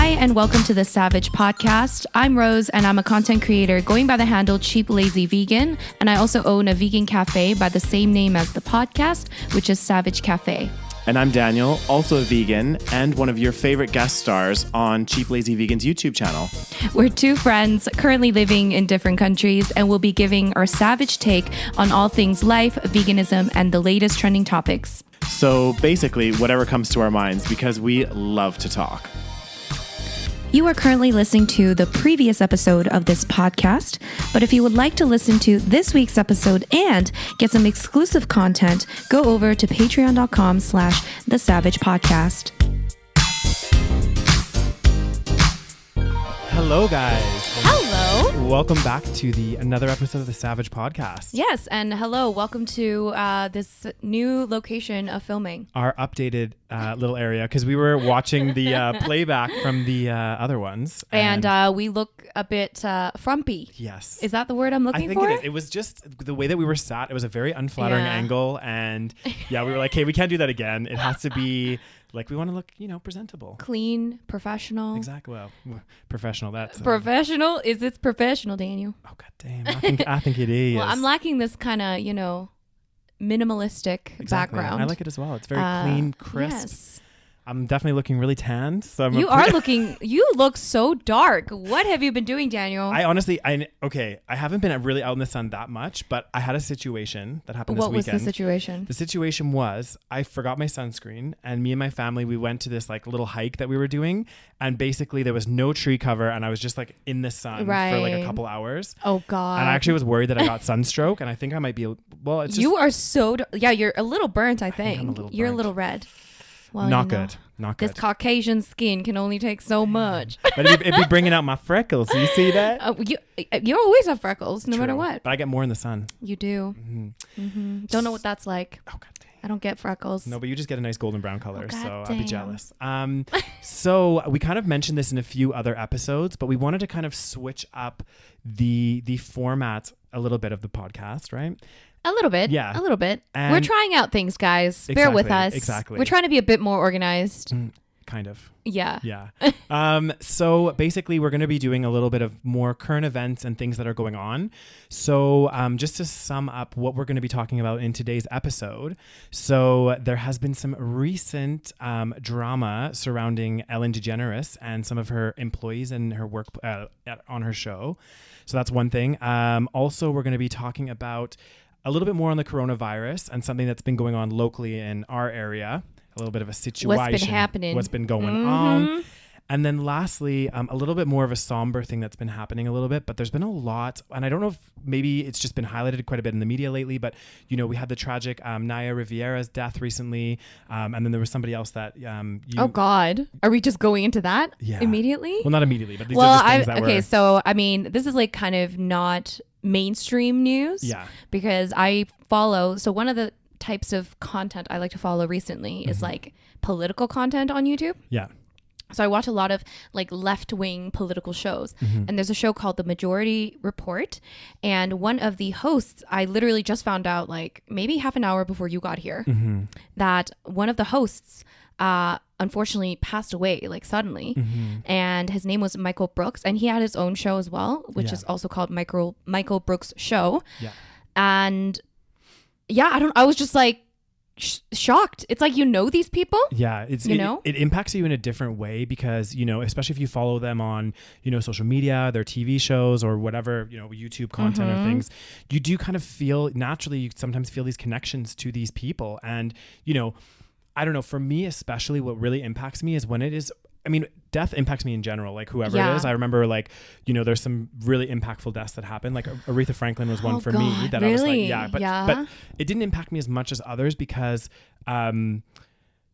Hi, and welcome to the SaVeg podcast. I'm Rose, and I'm a content creator going by the handle Cheap Lazy Vegan, and I also own a vegan cafe by the same name as the podcast, which is SaVeg Cafe. And I'm Daniel, also a vegan, and one of your favorite guest stars on Cheap Lazy Vegan's YouTube channel. We're two friends currently living in different countries, and we'll be giving our savage take on all things life, veganism, and the latest trending topics. So basically, whatever comes to our minds, because we love to talk. You are currently listening to the previous episode of this podcast, but if you would like to listen to this week's episode and get some exclusive content, go over to patreon.com/thesavagepodcast. Hello, guys. Hello. Welcome back to another episode of the SaVeg podcast. Yes, and hello. Welcome to this new location of filming. Our updated little area, because we were watching the playback from the other ones. And we look a bit frumpy. Yes. Is that the word I'm looking for? I think it is. It was just the way that we were sat. It was a very unflattering angle. And we were like, hey, we can't do that again. It has to be... Like, we want to look, presentable. Clean, professional. Exactly. Well, professional, that's... Professional? Is it professional, Daniel? Oh, God damn. I think it is. Well, I'm lacking this kind of, minimalistic background. I like it as well. It's very clean, crisp. Yes. I'm definitely looking really tanned. So you look so dark. What have you been doing, Daniel? I haven't been really out in the sun that much, but I had a situation that happened this weekend. What was the situation? The situation was I forgot my sunscreen, and me and my family, we went to this like little hike that we were doing, and basically there was no tree cover, and I was just like in the sun for like a couple hours. Oh God. And I actually was worried that I got sunstroke, and I think I might be, it's just... You are so, you're a little burnt, I think. I'm a little You're burnt. a little red. Well, Not good. This Caucasian skin can only take so much. But it'd be bringing out my freckles. You see that? You always have freckles, no True. matter what. But I get more in the sun. You do. Mm-hmm. Don't know what that's like. Oh, God damn. I don't get freckles. No, but you just get a nice golden brown color, so I'd be jealous. Damn. So we kind of mentioned this in a few other episodes, but we wanted to kind of switch up the format a little bit of the podcast, right? A little bit. Yeah. A little bit. And we're trying out things, guys. Bear with us. Exactly. We're trying to be a bit more organized. Kind of. Yeah. Yeah. So basically, we're going to be doing a little bit of more current events and things that are going on. So just to sum up what we're going to be talking about in today's episode. So there has been some recent drama surrounding Ellen DeGeneres and some of her employees and her work on her show. So that's one thing. Also, we're going to be talking about a little bit more on the coronavirus and something that's been going on locally in our area. A little bit of a situation. What's been happening. What's been going on. And then lastly, a little bit more of a somber thing that's been happening a little bit, but there's been a lot, and I don't know if maybe it's just been highlighted quite a bit in the media lately, but we had the tragic Naya Rivera's death recently, and then there was somebody else that oh God, are we just going into that immediately? Well, not immediately, but these are just things that were... So I mean, this is like kind of not mainstream news, because I follow. So one of the types of content I like to follow recently is like political content on YouTube. Yeah. So I watch a lot of like left-wing political shows, and there's a show called The Majority Report, and one of the hosts, I literally just found out like maybe half an hour before you got here, that one of the hosts unfortunately passed away like suddenly, and his name was Michael Brooks, and he had his own show as well, which is also called Michael Brooks Show. And I was just like shocked. It's like, these people. It impacts you in a different way because especially if you follow them on social media, their TV shows or whatever, YouTube content or things, you do kind of feel naturally, you sometimes feel these connections to these people. And I don't know, for me especially, what really impacts me is when it is, death impacts me in general, like whoever it is. I remember there's some really impactful deaths that happened. Like Aretha Franklin was one for me that really? I was like, but it didn't impact me as much as others because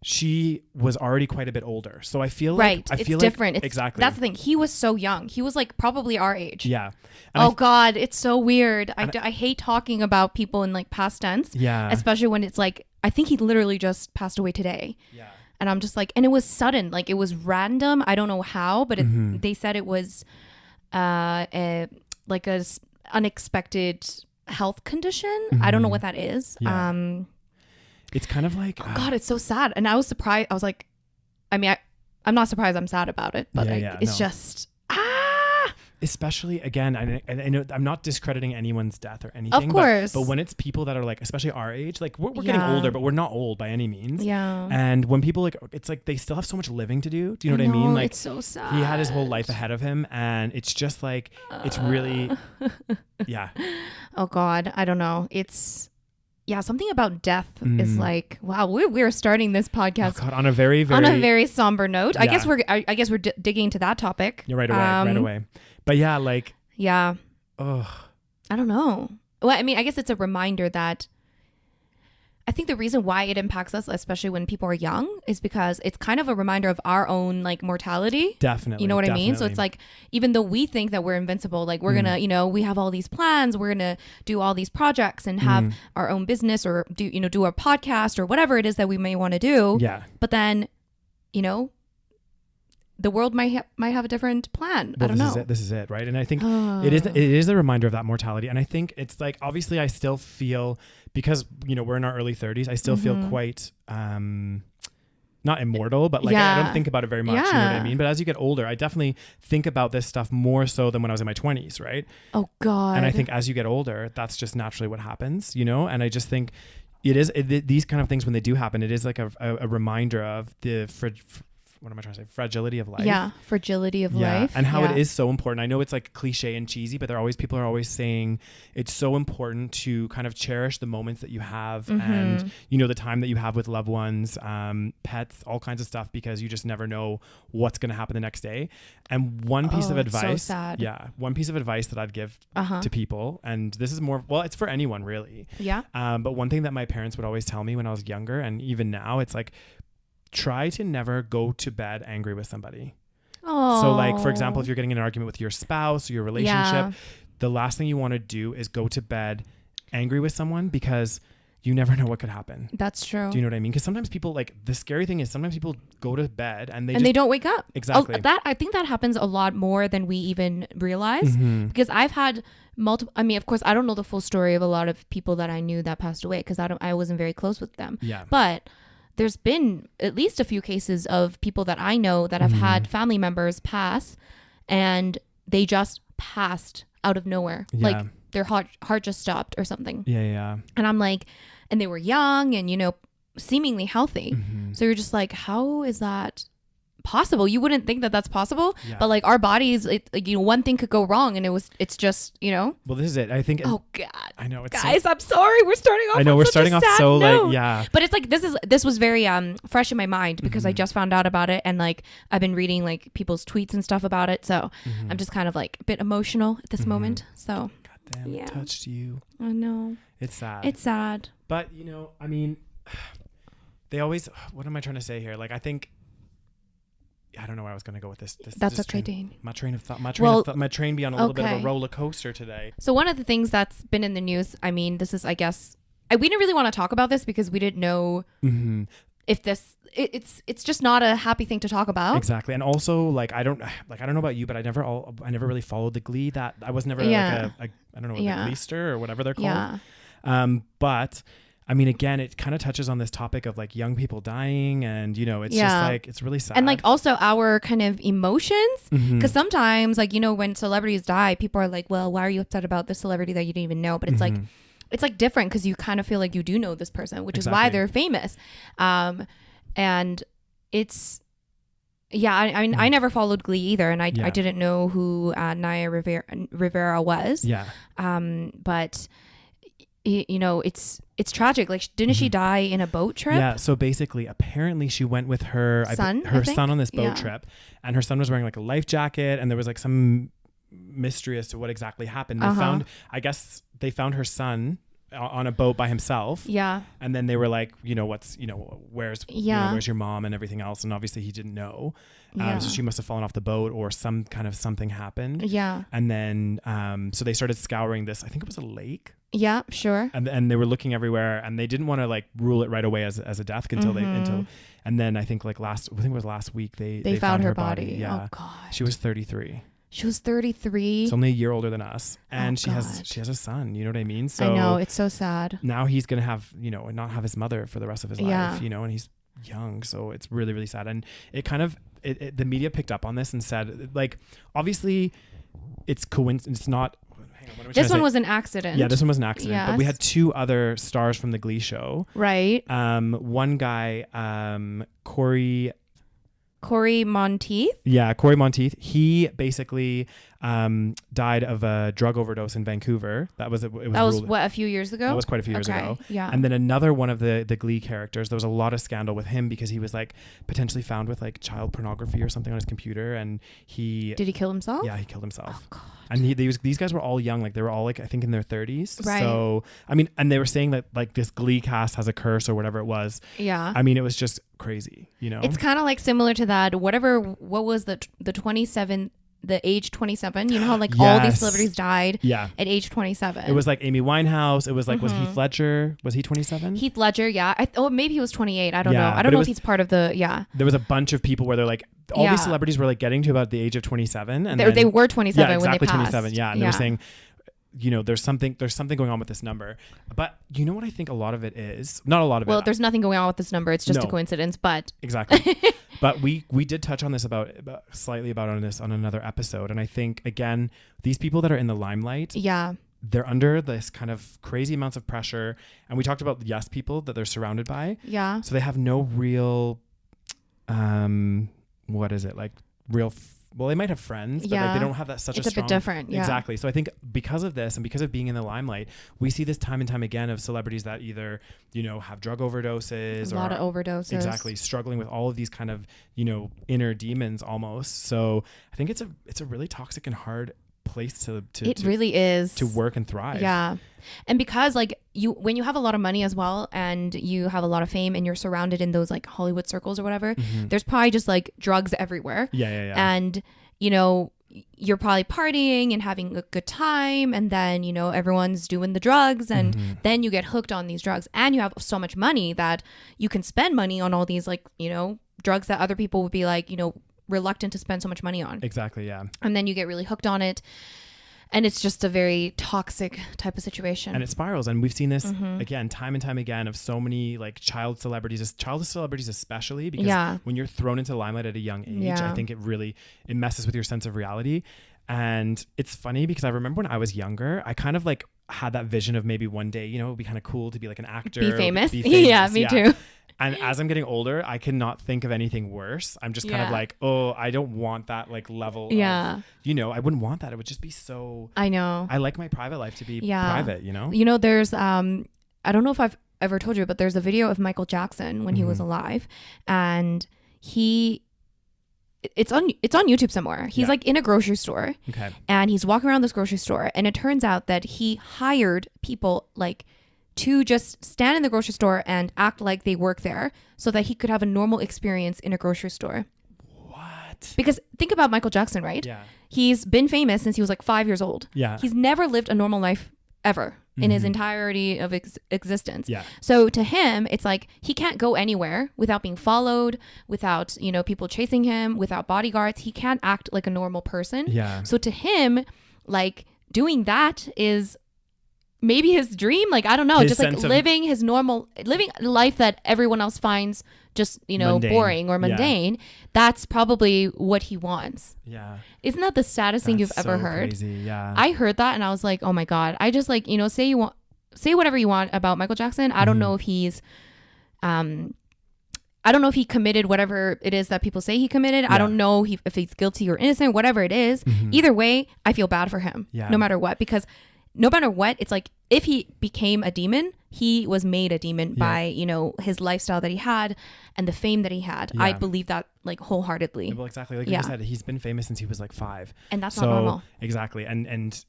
she was already quite a bit older. So I feel it's different. Exactly. That's the thing. He was so young. He was like probably our age. Yeah. And God, it's so weird. I hate talking about people in like past tense. Yeah. Especially when it's like, I think he literally just passed away today. Yeah. And I'm just like, and it was sudden, like it was random. I don't know how, but they said it was a unexpected health condition. I don't know what that is. Yeah. It's kind of like, oh God, it's so sad. And I was surprised. I was like, I'm not surprised. I'm sad about it, but it's no. just Especially again, I know I'm not discrediting anyone's death or anything. Of course. But when it's people that are like, especially our age, like we're getting older, but we're not old by any means. Yeah. And when people like, it's like they still have so much living to do. Do you know what I mean? Like it's so sad. He had his whole life ahead of him, and it's just like it's really, yeah. Oh God, I don't know. It's something about death is like, wow, we're starting this podcast on a very somber note. I guess we're digging into that topic. You're right away. But yeah, like I don't know. Well, I mean, I guess it's a reminder that I think the reason why it impacts us, especially when people are young, is because it's kind of a reminder of our own like mortality. Definitely. You know what I mean? So it's like, even though we think that we're invincible, like we're gonna, we have all these plans, we're gonna do all these projects and have our own business or do our podcast or whatever it is that we may want to do. Yeah. But then, the world might have a different plan. Well, I don't know. This is it, right? And I think it is a reminder of that mortality. And I think it's like, obviously I still feel, because, we're in our early 30s, I still feel quite, not immortal, but like I don't think about it very much. You know what I mean? But as you get older, I definitely think about this stuff more so than when I was in my 20s, right? Oh God. And I think as you get older, that's just naturally what happens, And I just think these kind of things, when they do happen, it is like a reminder of the what am I trying to say? Fragility of life. Yeah, fragility of life. And how it is so important. I know it's like cliche and cheesy, but people are always saying it's so important to kind of cherish the moments that you have and, the time that you have with loved ones, pets, all kinds of stuff, because you just never know what's going to happen the next day. And one piece of advice, so sad. One piece of advice that I'd give to people, and this is more, well, it's for anyone really. Yeah. But one thing that my parents would always tell me when I was younger, and even now, it's like, try to never go to bed angry with somebody. Oh. So like, for example, if you're getting in an argument with your spouse or your relationship, the last thing you want to do is go to bed angry with someone, because you never know what could happen. That's true. Do you know what I mean? Because sometimes people, like, the scary thing is sometimes people go to bed and they don't wake up. Exactly. I think that happens a lot more than we even realize, because I've had multiple, I mean, of course, I don't know the full story of a lot of people that I knew that passed away, because I wasn't very close with them. Yeah. But there's been at least a few cases of people that I know that have had family members pass, and they just passed out of nowhere. Yeah. Like their heart just stopped or something. Yeah. And I'm like, and they were young and, seemingly healthy. So you're just like, how is that possible? You wouldn't think that that's possible, but like our bodies, one thing could go wrong, and it's just, Well, this is it. I think. Oh God. I know it's. Guys, I'm sorry. We're starting off. I know we're starting off so note. like, yeah. But it's like this was very fresh in my mind, because I just found out about it, and like I've been reading like people's tweets and stuff about it. So I'm just kind of like a bit emotional at this moment. So. God damn, it touched you. I know. It's sad. It's sad. But I mean, they always. What am I trying to say here? Like, I think. I don't know where I was going to go with this. That's okay, Dane. My train of thought. My train be on a little bit of a roller coaster today. So one of the things that's been in the news, I mean, this is, I guess, we didn't really want to talk about this because we didn't know if this. It's just not a happy thing to talk about. Exactly. And also, like, I don't know about you, but I never really followed the Glee. That I was never like a I don't know, like Gleester or whatever they're called. Yeah. But I mean, again, it kind of touches on this topic of like young people dying, and it's just like, it's really sad. And like also our kind of emotions, because sometimes like, when celebrities die, people are like, well, why are you upset about this celebrity that you didn't even know? But it's like different, because you kind of feel like you do know this person, which is why they're famous. And it's, I mean, I never followed Glee either, and I didn't know who Naya Rivera was. Yeah. But it's tragic. Like, didn't she die in a boat trip? Yeah. So basically, apparently she went with her son on this boat trip, and her son was wearing like a life jacket, and there was like some mystery as to what exactly happened. They found her son on a boat by himself. Yeah. And then they were like, where's your mom and everything else? And obviously he didn't know. So she must have fallen off the boat, or some kind of something happened. Yeah. And then, so they started scouring this, I think it was a lake. Yeah, sure. And they were looking everywhere, and they didn't want to like rule it right away as a death and then I think last week they found her body. Yeah. Oh God. She was 33. She was 33. She's only a year older than us, and she has a son. You know what I mean? So I know, it's so sad. Now he's gonna have not have his mother for the rest of his life. And he's young, so it's really, really sad. And it kind of the media picked up on this and said, like, obviously it's coincidence. It's not. This one was an accident. Yeah, this one was an accident. Yes. But we had 2 other stars from the Glee show. Right. One guy, Corey Monteith. Yeah, Corey Monteith. He basically died of a drug overdose in Vancouver. That was What, a few years ago? That was quite a few years ago. Yeah. And then another one of the Glee characters, there was a lot of scandal with him because he was like potentially found with like child pornography or something on his computer, and Did he kill himself? Yeah, he killed himself. Oh, God. And these guys were all young, like they were all like I think in their 30s. Right. So I mean, and they were saying that like this Glee cast has a curse or whatever it was. Yeah. I mean, it was just crazy, you know. It's kind of like similar to that. What was the 27? The age 27, you know how like all these celebrities died at age 27. It was like Amy Winehouse. It was like, was Heath Ledger? Was he 27? Heath Ledger, yeah. Maybe he was 28. I don't know. I don't know if he's part of the, There was a bunch of people where they're like, all these celebrities were like getting to about the age of 27. And they were 27 when they passed. 27, yeah. And they were saying, you know, there's something going on with this number. But you know what I think a lot of it is? Not a lot of it. Well, there's nothing going on with this number. It's just a coincidence, but. Exactly. But we did touch on this slightly on another episode. And I think, again, these people that are in the limelight. Yeah. They're under this kind of crazy amounts of pressure. And we talked about yes people that they're surrounded by. Yeah. So they have no real, what is it? Like real well, they might have friends, but like, they don't have that such it's a strong... It's a bit different, yeah. Exactly. So I think because of this and because of being in the limelight, we see this time and time again of celebrities that either, you know, have drug overdoses. A lot of overdoses. Exactly. Struggling with all of these kind of, you know, inner demons almost. So I think it's a really toxic and hard place to really is to work and thrive. Yeah. And because like when you have a lot of money as well and you have a lot of fame and you're surrounded in those like Hollywood circles or whatever, there's probably just like drugs everywhere. Yeah. And you know, you're probably partying and having a good time, and then you know everyone's doing the drugs, and then you get hooked on these drugs, and you have so much money that you can spend money on all these like, you know, drugs that other people would be like, you know, reluctant to spend so much money on. Exactly, yeah. And then you get really hooked on it, and it's just a very toxic type of situation. And it spirals, and we've seen this again time and time again of so many like child celebrities especially, because when you're thrown into the limelight at a young age, I think it messes with your sense of reality. And it's funny because I remember when I was younger, I kind of like had that vision of maybe one day, you know, it would be kind of cool to be like an actor, be famous. Yeah, me too. And as I'm getting older, I cannot think of anything worse. I'm just kind of like, oh, I don't want that like level of, you know, I wouldn't want that. It would just be so... I know. I like my private life to be private, you know? You know, there's, I don't know if I've ever told you, but there's a video of Michael Jackson when he was alive, and it's on YouTube somewhere. He's like in a grocery store, and he's walking around this grocery store, and it turns out that he hired people like to just stand in the grocery store and act like they work there so that he could have a normal experience in a grocery store. What? Because think about Michael Jackson, right? Yeah. He's been famous since he was like 5 years old. Yeah. He's never lived a normal life ever in his entirety of existence. Yeah. So to him, it's like he can't go anywhere without being followed, without, you know, people chasing him, without bodyguards. He can't act like a normal person. Yeah. So to him, like doing that is maybe his dream, like I don't know, just like living a life that everyone else finds just, you know, mundane. Boring or mundane. That's probably what he wants. Yeah. Isn't that the saddest thing you've ever heard? Crazy. Yeah. I heard that and I was like, oh my God. I just like, you know, say whatever you want about Michael Jackson. I don't know if he's I don't know if he committed whatever it is that people say he committed. I don't know if he's guilty or innocent, whatever it is. Either way, I feel bad for him no matter what, because no matter what, it's like if he became a demon, he was made a demon by, you know, his lifestyle that he had and the fame that he had. I believe that like wholeheartedly. Well, exactly. Like you said, he's been famous since he was like 5. And that's not normal. Exactly. And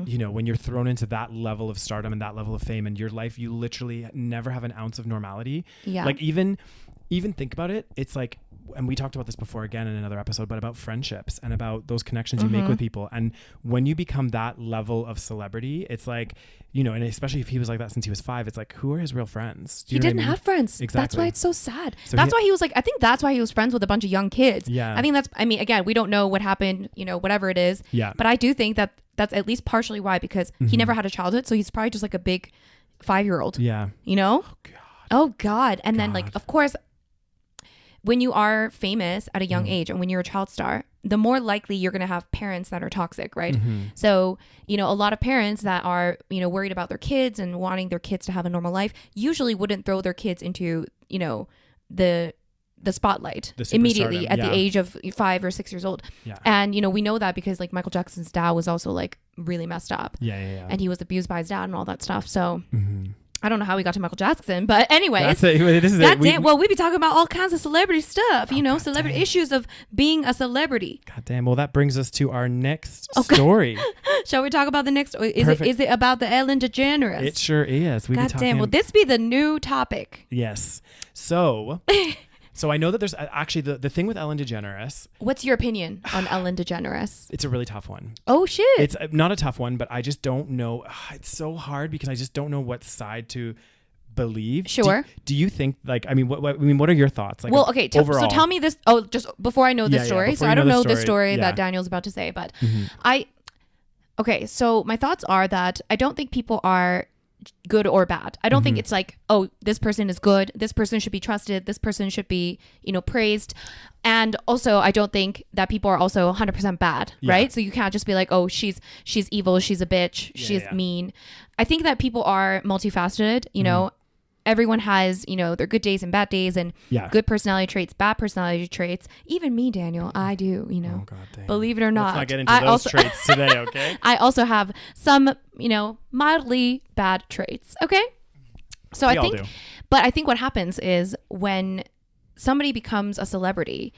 you know, when you're thrown into that level of stardom and that level of fame in your life, you literally never have an ounce of normality. Yeah. Like even think about it. It's like, and we talked about this before again in another episode, but about friendships and about those connections you make with people. And when you become that level of celebrity, it's like, you know, and especially if he was like that since he was 5, it's like, who are his real friends? He didn't have friends. Exactly. That's why it's so sad. So that's why he was like, I think that's why he was friends with a bunch of young kids. Yeah. I mean, again, we don't know what happened, you know, whatever it is. Yeah. But I do think that that's at least partially why, because he never had a childhood. So he's probably just like a big 5-year-old. Yeah. You know? Oh God. And then like, of course, when you are famous at a young age and when you're a child star, the more likely you're going to have parents that are toxic, right? So, you know, a lot of parents that are, you know, worried about their kids and wanting their kids to have a normal life usually wouldn't throw their kids into, you know, the spotlight immediately at the age of 5 or 6 years old. Yeah. And, you know, we know that because like Michael Jackson's dad was also like really messed up. Yeah. And he was abused by his dad and all that stuff. So I don't know how we got to Michael Jackson, but anyways. That's it. This is it. Well, we be talking about all kinds of celebrity stuff, you know, celebrity issues of being a celebrity. God damn. Well, that brings us to our next story. Shall we talk about the next? Is it about the Ellen DeGeneres? It sure is. God damn. Will this be the new topic? Yes. So I know that there's actually the thing with Ellen DeGeneres. What's your opinion on Ellen DeGeneres? It's a really tough one. Oh, shit. It's not a tough one, but I just don't know. It's so hard because I just don't know what side to believe. Sure. Do you think, like, I mean, what are your thoughts? Like, well, okay. overall. So tell me this. Oh, just before I know this story. So I don't know the story that Daniel's about to say, but okay. So my thoughts are that I don't think people are good or bad. I don't think it's like, oh, this person is good, this person should be trusted, this person should be, you know, praised. And also I don't think that people are also 100% bad, right? So you can't just be like, oh, she's evil, she's a bitch, she's mean. I think that people are multifaceted, you know. Everyone has, you know, their good days and bad days and good personality traits, bad personality traits. Even me, Daniel, I do, you know. Oh, God damn. Believe it or not. Let's not get into those traits today, okay? I also have some, you know, mildly bad traits, okay? So I think what happens is when somebody becomes a celebrity,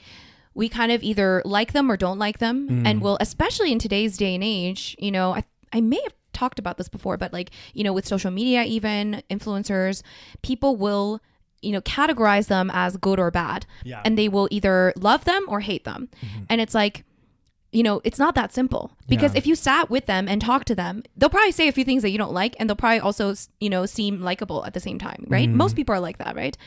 we kind of either like them or don't like them. And will, especially in today's day and age, you know, I may have talked about this before, but like, you know, with social media, even influencers, people will, you know, categorize them as good or bad, and they will either love them or hate them. And it's like, you know, it's not that simple, because if you sat with them and talked to them, they'll probably say a few things that you don't like, and they'll probably also, you know, seem likable at the same time, right? Most people are like that, right?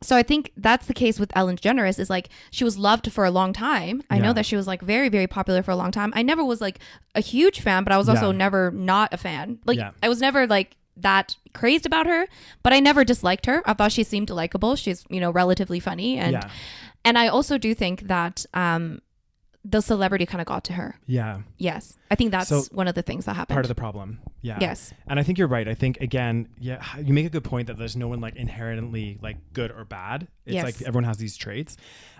So I think that's the case with Ellen DeGeneres, is like, she was loved for a long time. I know that she was like very, very popular for a long time. I never was like a huge fan, but I was also never not a fan. Like I was never like that crazed about her, but I never disliked her. I thought she seemed likable. She's, you know, relatively funny. And I also do think that the celebrity kind of got to her. Yeah. Yes. I think that's one of the things that happened. Part of the problem. Yeah. Yes. And I think you're right. I think, again, you make a good point that there's no one like inherently like good or bad. It's like everyone has these traits.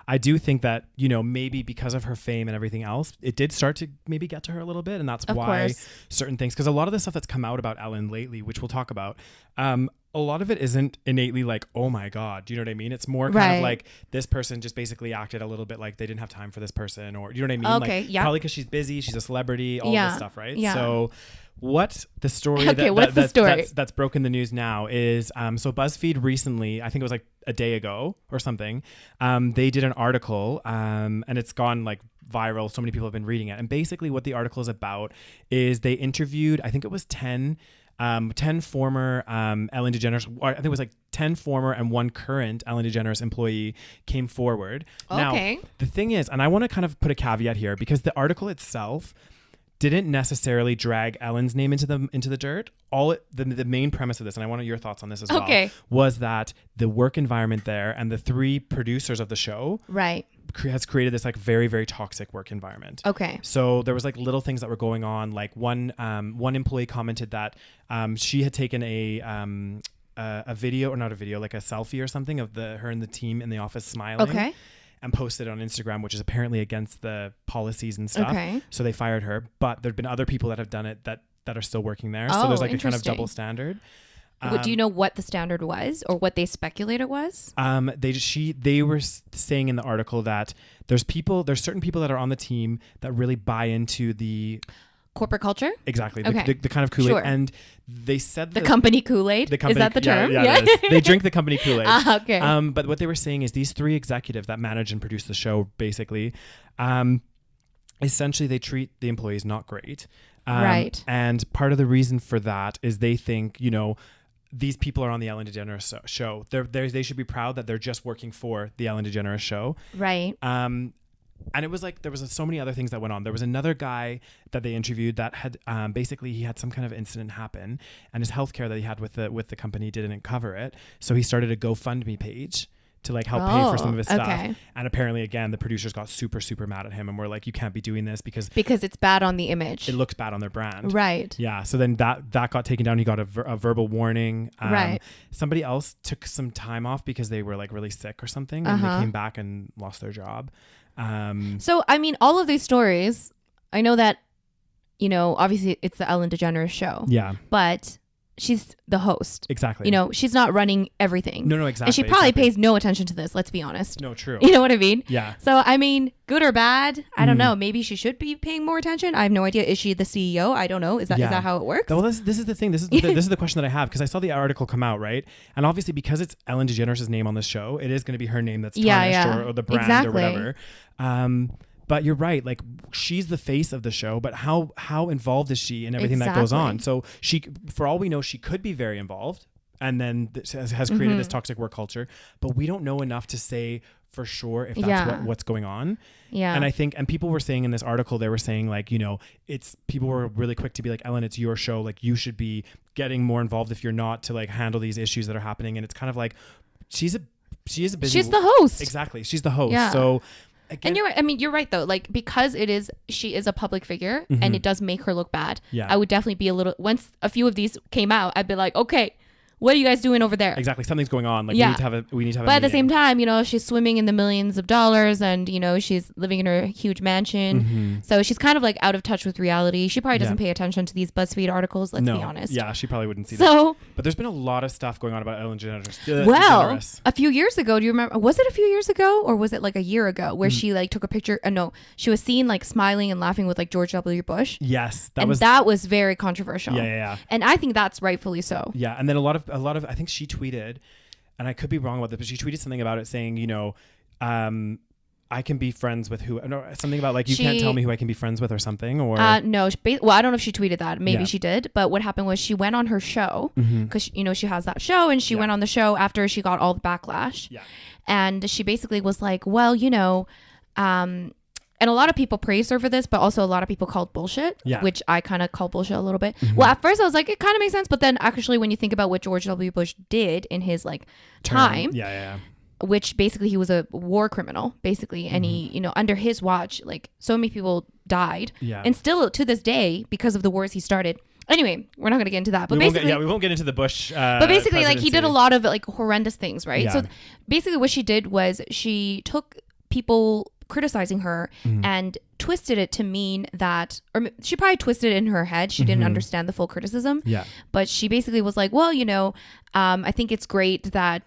I do think that, you know, maybe because of her fame and everything else, it did start to maybe get to her a little bit. And that's why certain things, because a lot of the stuff that's come out about Ellen lately, which we'll talk about, a lot of it isn't innately like, oh my God, do you know what I mean? It's more kind of like, this person just basically acted a little bit like they didn't have time for this person, or you know what I mean? Okay, like, probably because she's busy, she's a celebrity, all this stuff, right? Yeah. So what the story that's broken the news now is, so BuzzFeed recently, I think it was like a day ago or something, they did an article, and it's gone like viral. So many people have been reading it. And basically what the article is about is they interviewed, I think it was 10 former Ellen DeGeneres, or I think it was like 10 former and 1 current Ellen DeGeneres employee came forward. Okay. Now, the thing is, and I want to kind of put a caveat here, because the article itself didn't necessarily drag Ellen's name into the dirt. The main premise of this, and I want your thoughts on this as well, was that the work environment there and the 3 producers of the show has created this like very, very toxic work environment. Okay. So there was like little things that were going on. Like one employee commented that she had taken a video, or not a video, like a selfie or something of her and the team in the office smiling. Okay. And posted it on Instagram, which is apparently against the policies and stuff. Okay. So they fired her. But there've been other people that have done it that are still working there. So there's like a kind of double standard. Do you know what the standard was, or what they speculate it was? They were saying in the article that there's certain people that are on the team that really buy into the corporate culture. Exactly. Okay. The kind of Kool-Aid. Sure. And they said the company Kool-Aid. Is that the term? Yeah. They drink the company Kool-Aid. Okay. But what they were saying is these 3 executives that manage and produce the show, basically, essentially they treat the employees not great. Right. And part of the reason for that is they think, you know, these people are on the Ellen DeGeneres show. They should be proud that they're just working for the Ellen DeGeneres show. Right. And it was like, there was so many other things that went on. There was another guy that they interviewed that had basically he had some kind of incident happen, and his healthcare that he had with the company didn't cover it. So he started a GoFundMe page to like help pay for some of his stuff. Okay. And apparently, again, the producers got super, super mad at him and were like, you can't be doing this because it's bad on the image. it looks bad on their brand. Right. Yeah. So then that got taken down. He got a verbal warning. Right. Somebody else took some time off because they were like really sick or something, and they came back and lost their job. So, I mean, all of these stories, I know that, you know, obviously it's the Ellen DeGeneres show. Yeah. But she's the host. Exactly. You know, she's not running everything. No, exactly. And she probably pays no attention to this, let's be honest. No, true. You know what I mean? Yeah. So, I mean, good or bad, I don't know. Maybe she should be paying more attention. I have no idea. Is she the CEO? I don't know. Is that how it works? Well, this is the thing. This is the question that I have, because I saw the article come out, right? And obviously, because it's Ellen DeGeneres' name on this show, it is going to be her name that's tarnished or the brand or whatever. But you're right. Like, she's the face of the show, but how involved is she in everything that goes on? So she, for all we know, she could be very involved, and then has created this toxic work culture. But we don't know enough to say for sure if that's what's going on. Yeah. And I think, and people were saying in this article, they were saying like, you know, people were really quick to be like, Ellen, it's your show. Like, you should be getting more involved if you're not, to like handle these issues that are happening. And it's kind of like, she is a busy. She's the host. Exactly. She's the host. Yeah. So. Again, And you're right though. Like, because she is a public figure and it does make her look bad. Yeah. I would definitely be once a few of these came out, I'd be like, okay, what are you guys doing over there? Exactly. Something's going on. Like, we need to have a But at the same time, you know, she's swimming in the millions of dollars, and, you know, she's living in her huge mansion. So she's kind of like out of touch with reality. She probably doesn't pay attention to these BuzzFeed articles. Let's be honest. Yeah, she probably wouldn't see that. But there's been a lot of stuff going on about Ellen DeGeneres. A few years ago, do you remember? Was it a few years ago, or was it like a year ago, where she like took a picture? No, she was seen like smiling and laughing with like George W. Bush. Yes, that was very controversial. Yeah. And I think that's rightfully so. Yeah, and then a lot of I think she tweeted, and I could be wrong about this, but she tweeted something about it saying, you know, I can be friends with who, no, something about like, you can't tell me who I can be friends with or something, or no, well, I don't know if she tweeted that. Maybe she did, but what happened was she went on her show, because you know, she has that show, and she went on the show after she got all the backlash, and she basically was like, well, you know, and a lot of people praised her for this, but also a lot of people called bullshit, which I kind of call bullshit a little bit. Well, at first I was like, it kind of makes sense. But then actually, when you think about what George W. Bush did in his like time, which basically he was a war criminal, basically. And he, you know, under his watch, like so many people died. And still to this day, because of the wars he started. Anyway, we're not going to get into that. But basically, we won't get into the Bush. But basically, like, he did a lot of like horrendous things, right? Yeah. So basically what she did was she took people criticizing her and twisted it to mean that, or she probably twisted it in her head. She didn't understand the full criticism. But she basically was like, well, you know, I think it's great that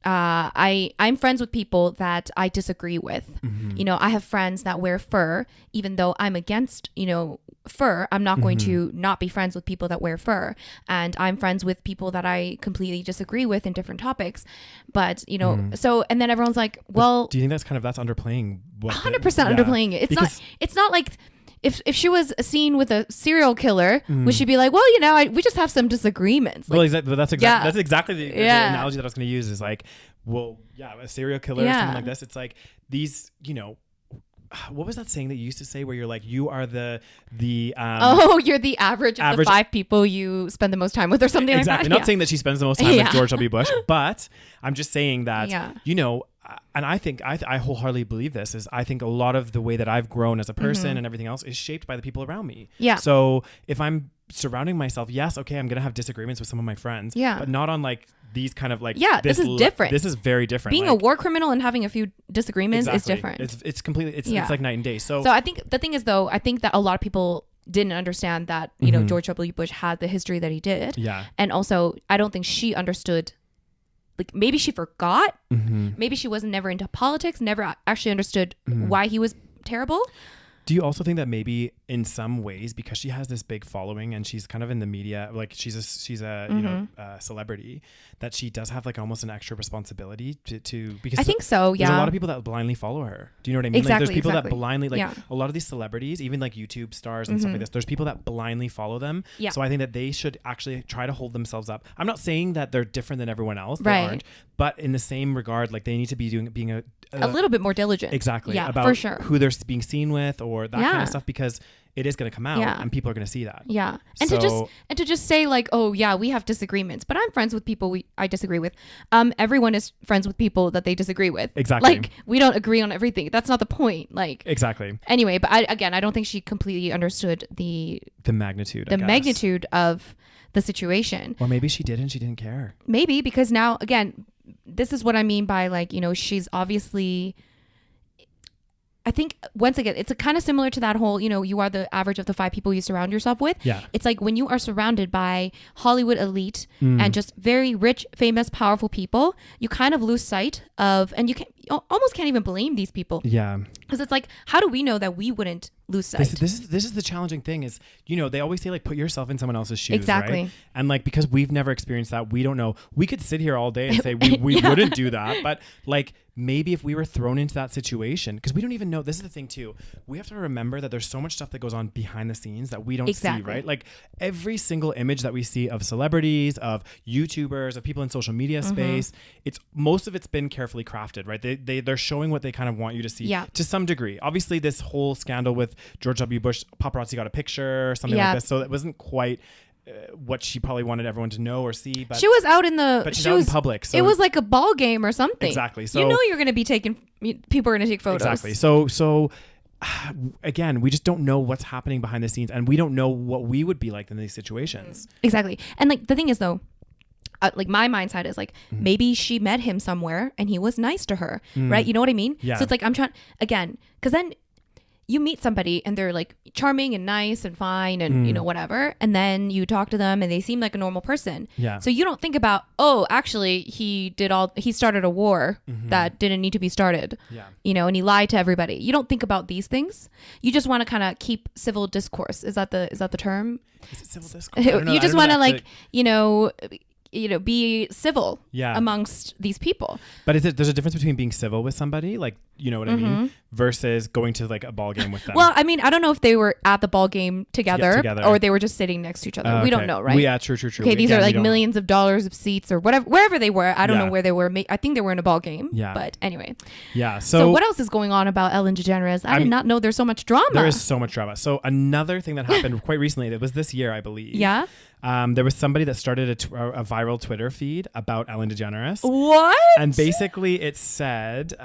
I'm friends with people that I disagree with. You know, I have friends that wear fur, even though I'm against, you know, fur. I'm not going to not be friends with people that wear fur, and I'm friends with people that I completely disagree with in different topics. But, you know, so, and then everyone's like, well, do you think that's underplaying 100% underplaying it? It's not like if she was seen with a serial killer, we should be like, well, you know, we just have some disagreements. Like, well, exactly. That's exactly the analogy that I was going to use, is like, well, a serial killer or something like this. It's like these, you know, what was that saying that you used to say, where you're like, you are you're the average of the 5 people you spend the most time with, or something like that. Exactly. Not saying that she spends the most time with George W. Bush, but I'm just saying that, you know, and I think I wholeheartedly believe this, is I think a lot of the way that I've grown as a person and everything else is shaped by the people around me. So if I'm surrounding myself, yes, okay, I'm going to have disagreements with some of my friends, but not on like these kind of like, this is different. This is very different. Being a war criminal and having a few disagreements is different. It's completely, it's like night and day. So I think the thing is, though, I think that a lot of people didn't understand that, you know, George W. Bush had the history that he did. And also, I don't think she understood, like, maybe she forgot, maybe she wasn't never into politics, never actually understood why he was terrible. Do you also think that maybe in some ways, because she has this big following and she's kind of in the media, like she's a you know, celebrity, that she does have like almost an extra responsibility to because I think so. There's a lot of people that blindly follow her. Do you know what I mean? Exactly, like there's people that blindly, like a lot of these celebrities, even like YouTube stars and stuff like this, there's people that blindly follow them. So I think that they should actually try to hold themselves up. I'm not saying that they're different than everyone else. They aren't. But in the same regard, like they need to be being a little bit more diligent. Exactly. Yeah, about for sure. who they're being seen with, or that kind of stuff, because it is going to come out and people are going to see that. Yeah. And to just say like, oh yeah, we have disagreements, but I'm friends with people I disagree with. Everyone is friends with people that they disagree with. Exactly. Like we don't agree on everything. That's not the point. Like exactly. Anyway, but I don't think she completely understood the magnitude of the situation. Or maybe she did and she didn't care. Maybe because now again, this is what I mean by like, she's obviously, I think once again, it's kind of similar to that whole, you are the average of the 5 people you surround yourself with. Yeah. It's like when you are surrounded by Hollywood elite and just very rich, famous, powerful people, you kind of lose sight of, and you almost can't even blame these people. Yeah. Because it's like, how do we know that we wouldn't lose sight? This is the challenging thing is, they always say like, put yourself in someone else's shoes. Exactly. Right? And like, because we've never experienced that, we don't know. We could sit here all day and say we wouldn't do that. But like, maybe if we were thrown into that situation, because we don't even know, this is the thing too, we have to remember that there's so much stuff that goes on behind the scenes that we don't see, right? Like every single image that we see of celebrities, of YouTubers, of people in social media space, most of it's been carefully crafted, right? They're showing what they kind of want you to see to some degree. Obviously this whole scandal with George W. Bush, paparazzi got a picture or something like this. So it wasn't quite what she probably wanted everyone to know or see, but she was out in in public, so it was like a ball game or something. Exactly. So you're going to be people are going to take photos. Exactly. So again, we just don't know what's happening behind the scenes, and we don't know what we would be like in these situations. Exactly. And like the thing is though, like my mindset is like maybe she met him somewhere and he was nice to her, right? You know what I mean? Yeah. So it's like I'm trying again, because then you meet somebody and they're like charming and nice and fine and whatever, and then you talk to them and they seem like a normal person. Yeah. So you don't think about, oh, actually he started a war that didn't need to be started. Yeah. And he lied to everybody. You don't think about these things. You just want to kind of keep civil discourse. Is that the term? Is it civil discourse? You just want to like be civil amongst these people. But there's a difference between being civil with somebody, like, you know what I mean, versus going to like a ball game with them. Well, I mean, I don't know if they were at the ball game together or they were just sitting next to each other. We don't know, right? Yeah, true. Okay, these are like millions of dollars of seats or whatever, wherever they were. I don't know where they were. I think they were in a ball game. Yeah. But anyway. Yeah. So what else is going on about Ellen DeGeneres? I did not know there's so much drama. There is so much drama. So another thing that happened quite recently, that was this year, I believe. Yeah. There was somebody that started a viral Twitter feed about Ellen DeGeneres. What? And basically it said,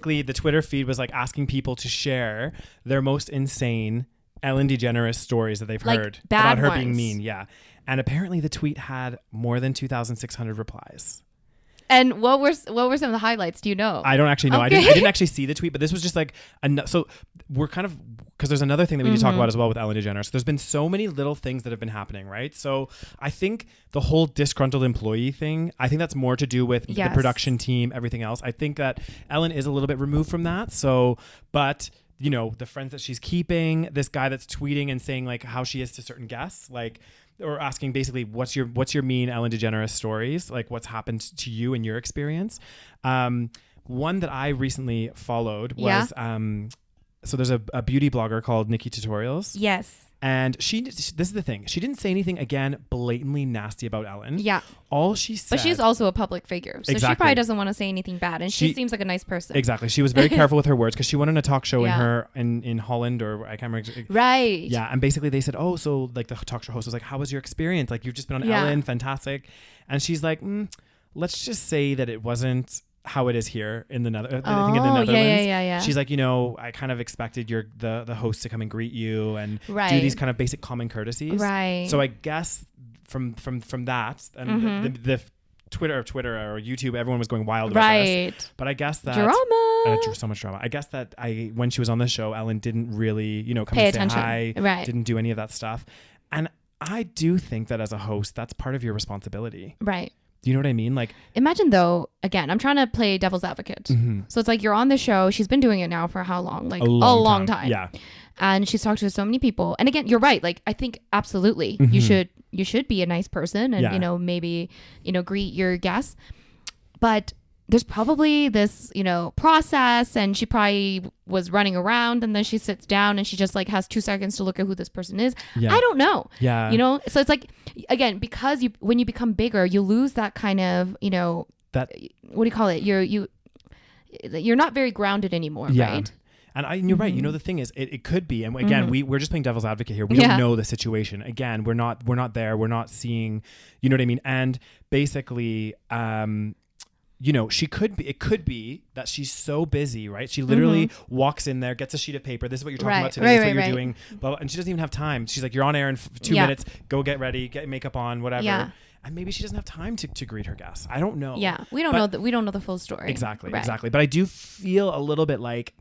the Twitter feed was like asking people to share their most insane Ellen DeGeneres stories that they've heard about her being mean. Yeah. And apparently the tweet had more than 2,600 replies. And what were some of the highlights? Do you know? I don't actually know. Okay. I didn't actually see the tweet, but this was just like, so we're kind of, because there's another thing that we need to talk about as well with Ellen DeGeneres. There's been so many little things that have been happening, right? So I think the whole disgruntled employee thing, I think that's more to do with the production team, everything else. I think that Ellen is a little bit removed from that. So, but the friends that she's keeping, this guy that's tweeting and saying like how she is to certain guests, like, or asking basically what's your mean Ellen DeGeneres stories, like what's happened to you in your experience. One that I recently followed was so there's a beauty blogger called Nikki Tutorials. Yes. And this is the thing. She didn't say anything, again, blatantly nasty about Ellen. Yeah. All she said... But she's also a public figure. So she probably doesn't want to say anything bad. And she seems like a nice person. Exactly. She was very careful with her words because she went on a talk show in Holland, or I can't remember. Right. Yeah. And basically they said, oh, so like the talk show host was like, how was your experience? Like you've just been on Ellen. Fantastic. And she's like, let's just say that it wasn't how it is here in the Netherlands. Yeah. She's like, I kind of expected the host to come and greet you and do these kind of basic common courtesies. Right. So I guess from that and the Twitter or YouTube, everyone was going wild about this. But I guess that drama. So much drama. I guess that when she was on the show, Ellen didn't really, come pay and attention. say hi. Right. Didn't do any of that stuff. And I do think that as a host, that's part of your responsibility. Right. Do you know what I mean? Like, imagine though, again, I'm trying to play devil's advocate. So it's like you're on the show. She's been doing it now for how long? Like a long time. Yeah. And she's talked to so many people. And again, you're right. Like, I think absolutely you should be a nice person and, maybe, greet your guests. But there's probably this, process, and she probably was running around and then she sits down and she just like has 2 seconds to look at who this person is. Yeah. I don't know. Yeah. So it's like, again, because when you become bigger, you lose that kind of, that, what do you call it? You're not very grounded anymore, right? And you're right. You know, the thing is, it could be. And again, we're just playing devil's advocate here. We don't know the situation. Again, we're not there. We're not seeing, you know what I mean? And basically, you know, it could be that she's so busy, right? She literally walks in there, gets a sheet of paper. This is what you're talking about today. This is what you're doing. Blah, blah, and she doesn't even have time. She's like, you're on air in 2 minutes. Go get ready, get makeup on, whatever. Yeah. And maybe she doesn't have time to greet her guests. I don't know. Yeah. We don't know that. We don't know the full story. Exactly. But I do feel a little bit like,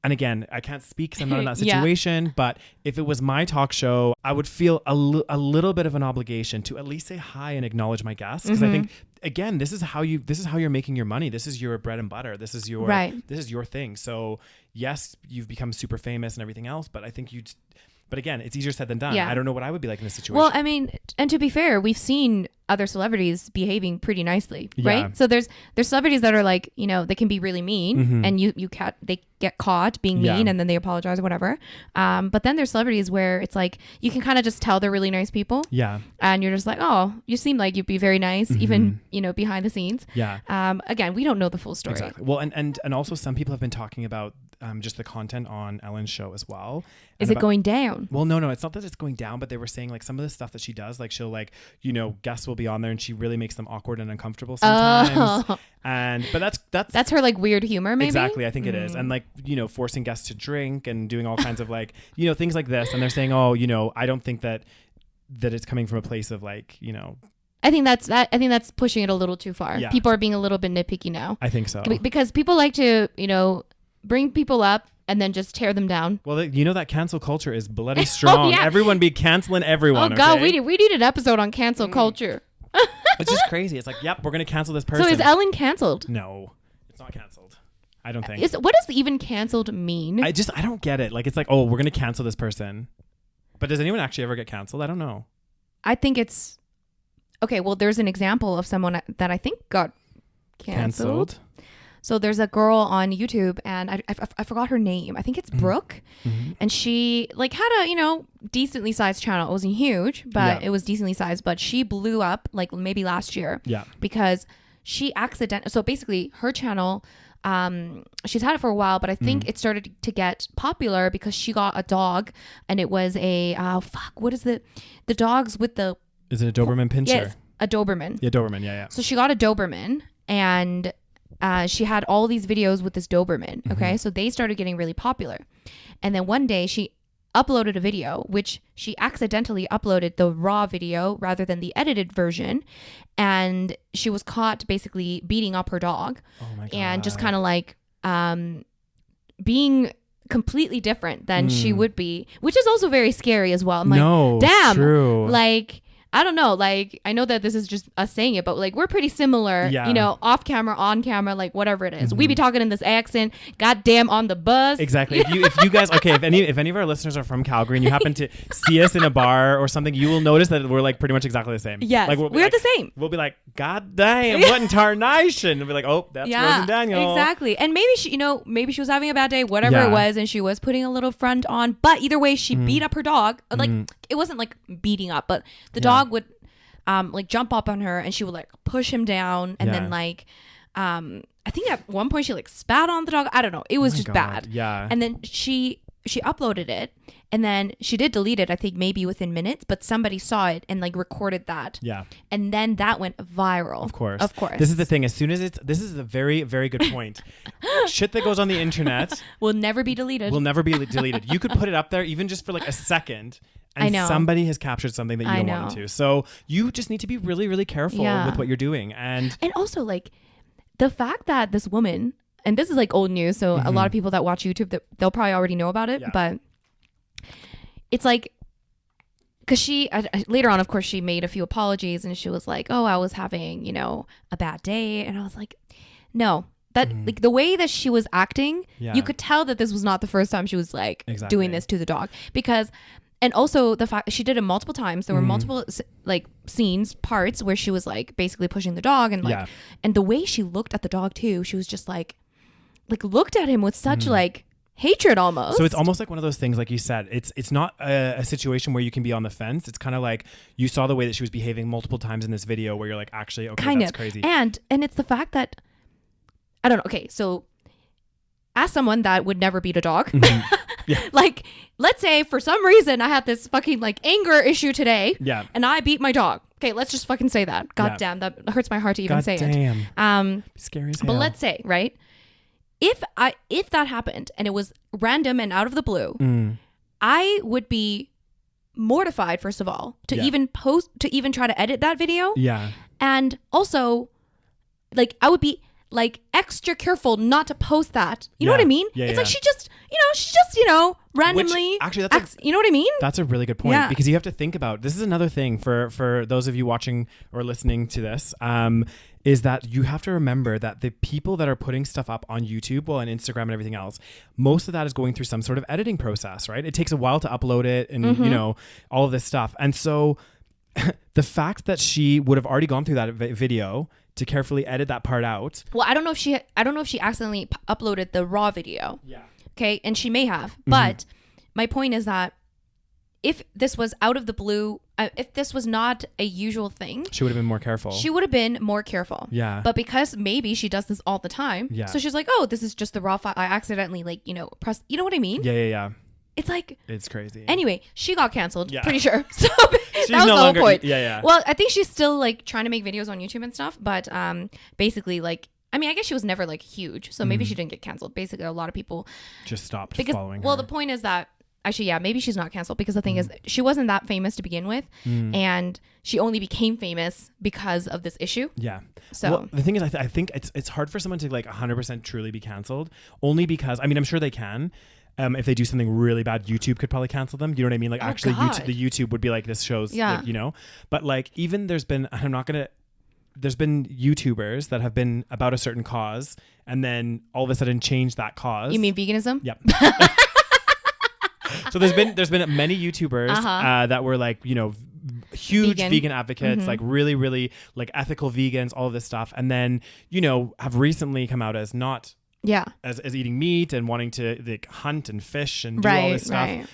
and again, I can't speak because I'm not in that situation, but if it was my talk show, I would feel a little bit of an obligation to at least say hi and acknowledge my guests. Because I think, again, this is how you're making your money. This is your bread and butter. This is your thing. So yes, you've become super famous and everything else, but I think but again, it's easier said than done. Yeah. I don't know what I would be like in this situation. Well, I mean, and to be fair, we've seen other celebrities behaving pretty nicely, right? So there's celebrities that are like, you know, they can be really mean, and they get caught being mean, and then they apologize or whatever. But then there's celebrities where it's like you can kind of just tell they're really nice people. Yeah. And you're just like, oh, you seem like you'd be very nice, even, you know, behind the scenes. Yeah. Again, we don't know the full story. Exactly. Well, and also some people have been talking about just the content on Ellen's show as well. Is it going down? Well, no, it's not that it's going down, but they were saying like some of the stuff that she does, like she'll like, you know, guests will be on there and she really makes them awkward and uncomfortable sometimes. But that's her like weird humor, maybe. Exactly, I think it is. And like, you know, forcing guests to drink and doing all kinds of like, you know, things like this. And they're saying, oh, you know, I don't think that it's coming from a place of like, you know, I think that's pushing it a little too far. Yeah. People are being a little bit nitpicky now. I think so. Because people like to, you know, bring people up and then just tear them down. Well, you know that cancel culture is bloody strong. Everyone be canceling everyone. Oh God, we need an episode on cancel culture. It's just crazy. It's like, yep, we're going to cancel this person. So is Ellen canceled? No, it's not canceled. I don't think. What does even canceled mean? I don't get it. Like, it's like, oh, we're going to cancel this person. But does anyone actually ever get canceled? I don't know. I think it's... Okay, well, there's an example of someone that I think got canceled. So there's a girl on YouTube, and I forgot her name. I think it's Brooke. And she like had a, you know, decently sized channel. It wasn't huge, but it was decently sized. But she blew up like maybe last year. Yeah. Because she so basically her channel, she's had it for a while, but I think it started to get popular because she got a dog, and it was a what is the dogs with the... Is it a Doberman Pinscher? Yes, a Doberman. Yeah, Doberman. Yeah. So she got a Doberman, and she had all these videos with this Doberman. Okay. So they started getting really popular. And then one day she uploaded a video, which she accidentally uploaded the raw video rather than the edited version. And she was caught basically beating up her dog. Oh my God. And just kind of like being completely different than she would be, which is also very scary as well. I'm like, damn, true. Like, I don't know, like, I know that this is just us saying it, but like, we're pretty similar, you know, off camera, on camera, like whatever it is. We be talking in this accent, goddamn, on the bus. Exactly. If you guys, okay, if any of our listeners are from Calgary and you happen to see us in a bar or something, you will notice that we're like pretty much exactly the same. Yes, like, we're the same. We'll be like, God damn, what in tarnation? We'll be like, oh, that's Rose and Daniel. Exactly. And maybe she, you know, maybe she was having a bad day, whatever it was, and she was putting a little front on, but either way, she beat up her dog. Like, it wasn't like beating up, but the dog would like jump up on her, and she would like push him down, and then like I think at one point she like spat on the dog. I don't know, it was just bad. And then she uploaded it, and then she did delete it, I think maybe within minutes, but somebody saw it and like recorded that, and then that went viral. Of course This is the thing, as soon as this is a very, very good point. Shit that goes on the internet will never be deleted. You could put it up there even just for like a second, and somebody has captured something that you don't want to. So you just need to be really, really careful with what you're doing. And also like the fact that this woman, and this is like old news, so a lot of people that watch YouTube, they'll probably already know about it, but it's like, because she later on, of course, she made a few apologies, and she was like, oh, I was having, you know, a bad day. And I was like, no, that like the way that she was acting, you could tell that this was not the first time she was like doing this to the dog, because... And also the fact she did it multiple times. There were multiple like scenes, parts where she was like basically pushing the dog, and like, and the way she looked at the dog too, she was just like looked at him with such like hatred almost. So it's almost like one of those things, like you said, it's not a situation where you can be on the fence. It's kind of like you saw the way that she was behaving multiple times in this video, where you're like, actually, okay, that's crazy. And it's the fact that, I don't know. Okay, so as someone that would never beat a dog, Yeah. like, let's say for some reason I had this fucking like anger issue today, Yeah. and I beat my dog. Okay, let's just fucking say that. God Yeah. damn, that hurts my heart to even God say damn. it. Scary as hell. But let's say, right? If that happened and it was random and out of the blue, I would be mortified, first of all, to Yeah. even try to edit that video. Yeah. And also, like, I would be like extra careful not to post that. You know Yeah. what I mean? Yeah, it's yeah. like she just randomly. Which, actually, that's you know what I mean? That's a really good point, Yeah. because you have to think about, this is another thing for those of you watching or listening to this, is that you have to remember that the people that are putting stuff up on YouTube, well, on Instagram and everything else, most of that is going through some sort of editing process, right? It takes a while to upload it and, you know, all of this stuff. And so the fact that she would have already gone through that video to carefully edit that part out. Well, I don't know if she accidentally uploaded the raw video. Yeah. Okay, and she may have. But my point is that if this was out of the blue, if this was not a usual thing, She would have been more careful. she would have been more careful. Yeah. But because maybe she does this all the time, Yeah. so she's like, oh, this is just the raw file. I accidentally pressed. You know what I mean? Yeah. It's like, It's crazy. anyway, she got canceled. Yeah. Pretty sure. So that was no the longer- whole point. yeah. Well, I think she's still like trying to make videos on YouTube and stuff, but basically like. I mean, I guess she was never like huge, so maybe she didn't get canceled. Basically, a lot of people Just stopped because following her. well, the point is that actually, yeah, maybe she's not canceled because the thing is she wasn't that famous to begin with, and she only became famous because of this issue. Yeah. So well, the thing is, I think it's hard for someone to like 100% truly be canceled, only because, I mean, I'm sure they can. If they do something really bad, YouTube could probably cancel them. You know what I mean? Like, actually, God. YouTube would be like, this shows, Yeah. like, you know. But like, even there's been YouTubers that have been about a certain cause, and then all of a sudden change that cause. you mean veganism? Yep. So there's been many YouTubers that were like, you know, huge vegan advocates, like really, really like ethical vegans, all of this stuff, and then, you know, have recently come out as not Yeah. as eating meat and wanting to like hunt and fish and do all this stuff. Right.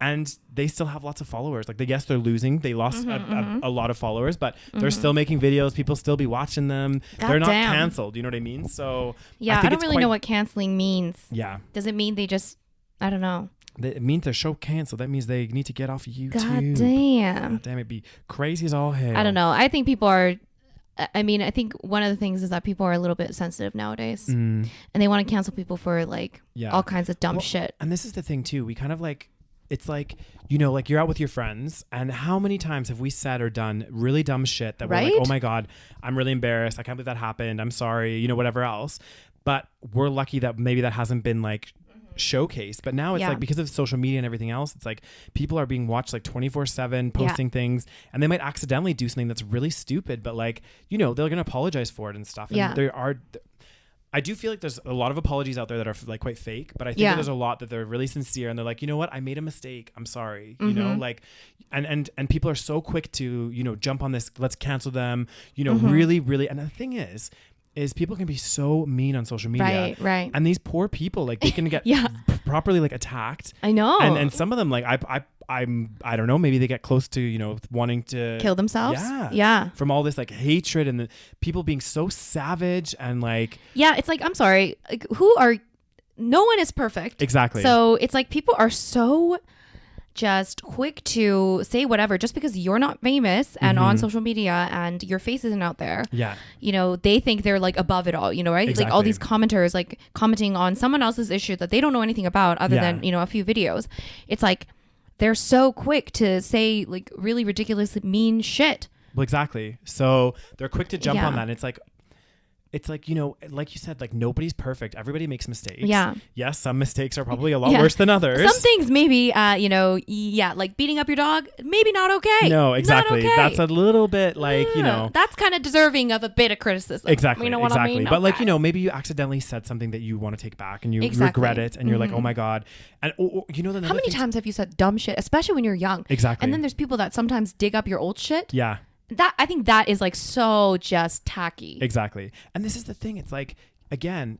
And they still have lots of followers. Like, yes, they're losing. They lost a lot of followers, but they're still making videos. People still be watching them. God they're not damn. canceled. You know what I mean? So Yeah, I think don't it's really know what canceling means. Yeah. Does it mean they just? I don't know. It means their show canceled. That means they need to get off of YouTube. God damn. God damn, it'd be crazy as all hell. I don't know. I think people are. I mean, I think one of the things is that people are a little bit sensitive nowadays, and they want to cancel people for like all kinds of dumb shit. And this is the thing too. We kind of like, it's like, you know, like you're out with your friends, and how many times have we said or done really dumb shit that we're like, oh my God, I'm really embarrassed. I can't believe that happened. I'm sorry, you know, whatever else. But we're lucky that maybe that hasn't been like showcased. But now it's like, because of social media and everything else, it's like people are being watched like 24/7, posting things, and they might accidentally do something that's really stupid, but like, you know, they're going to apologize for it and stuff. And I do feel like there's a lot of apologies out there that are like quite fake, but I think that there's a lot that they're really sincere, and they're like, you know what, I made a mistake, I'm sorry, you know, like, and people are so quick to, you know, jump on this, let's cancel them, you know, really, really. And the thing is people can be so mean on social media, Right. and these poor people, like, they can get properly like attacked. I know. And some of them, like, I don't know, maybe they get close to, you know, wanting to kill themselves. Yeah. From all this like hatred and the people being so savage and like. Yeah, it's like, I'm sorry, like, no one is perfect. Exactly. So it's like people are so just quick to say whatever just because you're not famous and on social media and your face isn't out there. Yeah. You know, they think they're like above it all, you know, right? Exactly. Like all these commenters like commenting on someone else's issue that they don't know anything about other than, you know, a few videos. It's like they're so quick to say like really ridiculous mean shit. Well, exactly. So they're quick to jump on that. And it's like, you know, like you said, like nobody's perfect. Everybody makes mistakes. Yeah. Yes, some mistakes are probably a lot worse than others. Some things maybe, you know, like beating up your dog, maybe not okay. No, exactly. Not okay. That's a little bit like, you know. That's kind of deserving of a bit of criticism. Exactly. You know what I mean? But like, you know, maybe you accidentally said something that you want to take back and you regret it and you're like, oh my God. And you know, how many times have you said dumb shit, especially when you're young? Exactly. And then there's people that sometimes dig up your old shit. Yeah. I think that is like so just tacky. Exactly. And this is the thing. It's like, again,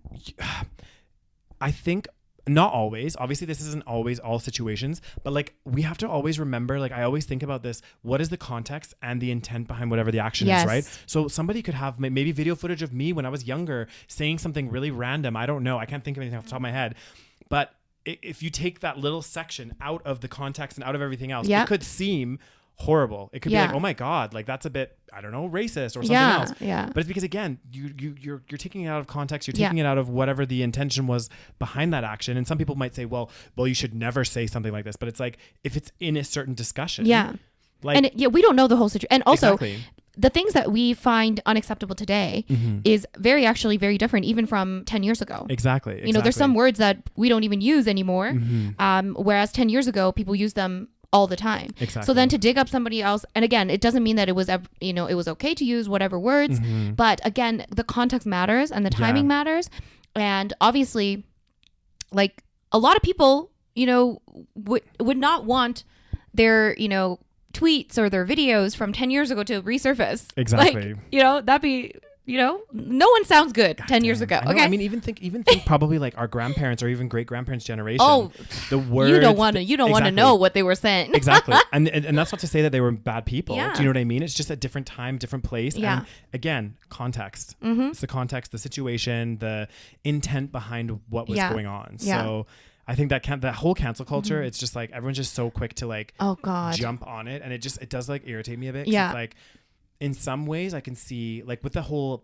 I think not always. Obviously, this isn't always all situations, but like we have to always remember, like I always think about this, what is the context and the intent behind whatever the action is, right? So somebody could have maybe video footage of me when I was younger saying something really random. I don't know. I can't think of anything off the top of my head. But if you take that little section out of the context and out of everything else, it could seem horrible. It could be like, oh my God, like that's a bit, I don't know, racist or something else. Yeah. But it's because again, you're taking it out of context. You're taking it out of whatever the intention was behind that action. And some people might say, well, you should never say something like this. But it's like, if it's in a certain discussion. Yeah. Like, and we don't know the whole situation. And also exactly. the things that we find unacceptable today is actually very different, even from 10 years ago. Exactly. You know, there's some words that we don't even use anymore. Whereas 10 years ago, people used them all the time. Exactly. So then to dig up somebody else, and again, it doesn't mean that it was, it was okay to use whatever words, but again, the context matters and the timing matters. And obviously, like a lot of people, would not want their, tweets or their videos from 10 years ago to resurface. Exactly. Like, that'd be, no one sounds good 10 years ago. Okay. I mean, even think probably like our grandparents or even great grandparents generation. Oh, the words you don't want to know what they were saying. Exactly. And that's not to say that they were bad people. Yeah. Do you know what I mean? It's just a different time, different place. Yeah. And again, context. It's the context, the situation, the intent behind what was going on. Yeah. So I think that whole cancel culture, it's just like everyone's just so quick to like jump on it, and it does like irritate me a bit. Yeah. It's like in some ways I can see like with the whole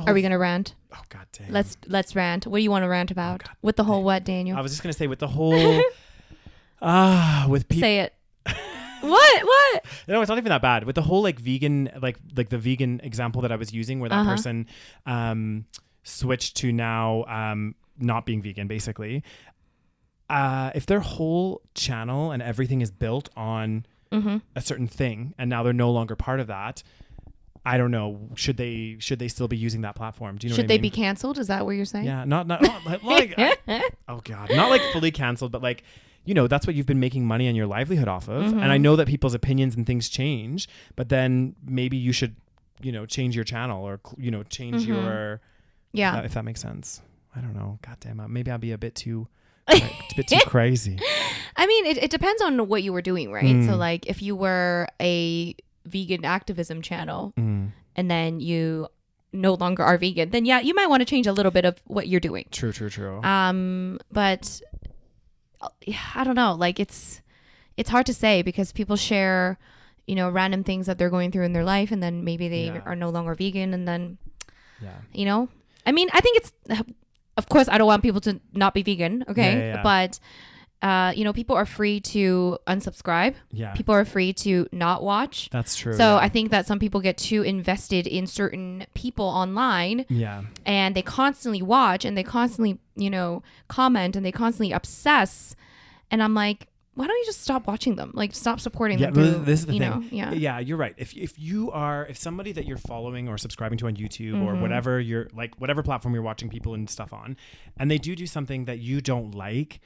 Are we gonna rant? Oh God damn. Let's rant. What do you want to rant about? With the whole what, Daniel? I was just gonna say with the whole with people. Say it. What? No, it's not even that bad. With the whole like vegan, like the vegan example that I was using, where that person switched to now not being vegan, basically. If their whole channel and everything is built on a certain thing, and now they're no longer part of that, I don't know. Should they still be using that platform? Do you know? Should they be canceled? Is that what you're saying? Yeah, not like oh God, not like fully canceled, but like, that's what you've been making money on your livelihood off of. And I know that people's opinions and things change, but then maybe you should, change your channel or change your if that makes sense. I don't know. God damn it. Maybe I'll be a bit too crazy. I mean, it depends on what you were doing, right? So like if you were a vegan activism channel and then you no longer are vegan, then yeah, you might want to change a little bit of what you're doing. True. But I don't know. Like it's hard to say because people share, random things that they're going through in their life, and then maybe they are no longer vegan, and then I mean, I think it's. Of course, I don't want people to not be vegan, okay? Yeah. But, people are free to unsubscribe. Yeah. People are free to not watch. That's true. So I think that some people get too invested in certain people online. Yeah. And they constantly watch and they constantly, comment and they constantly obsess. And I'm like, why don't you just stop watching them? Like, stop supporting them. This is the thing. Yeah, you're right. If somebody that you're following or subscribing to on YouTube or whatever whatever platform you're watching people and stuff on, and they do something that you don't like,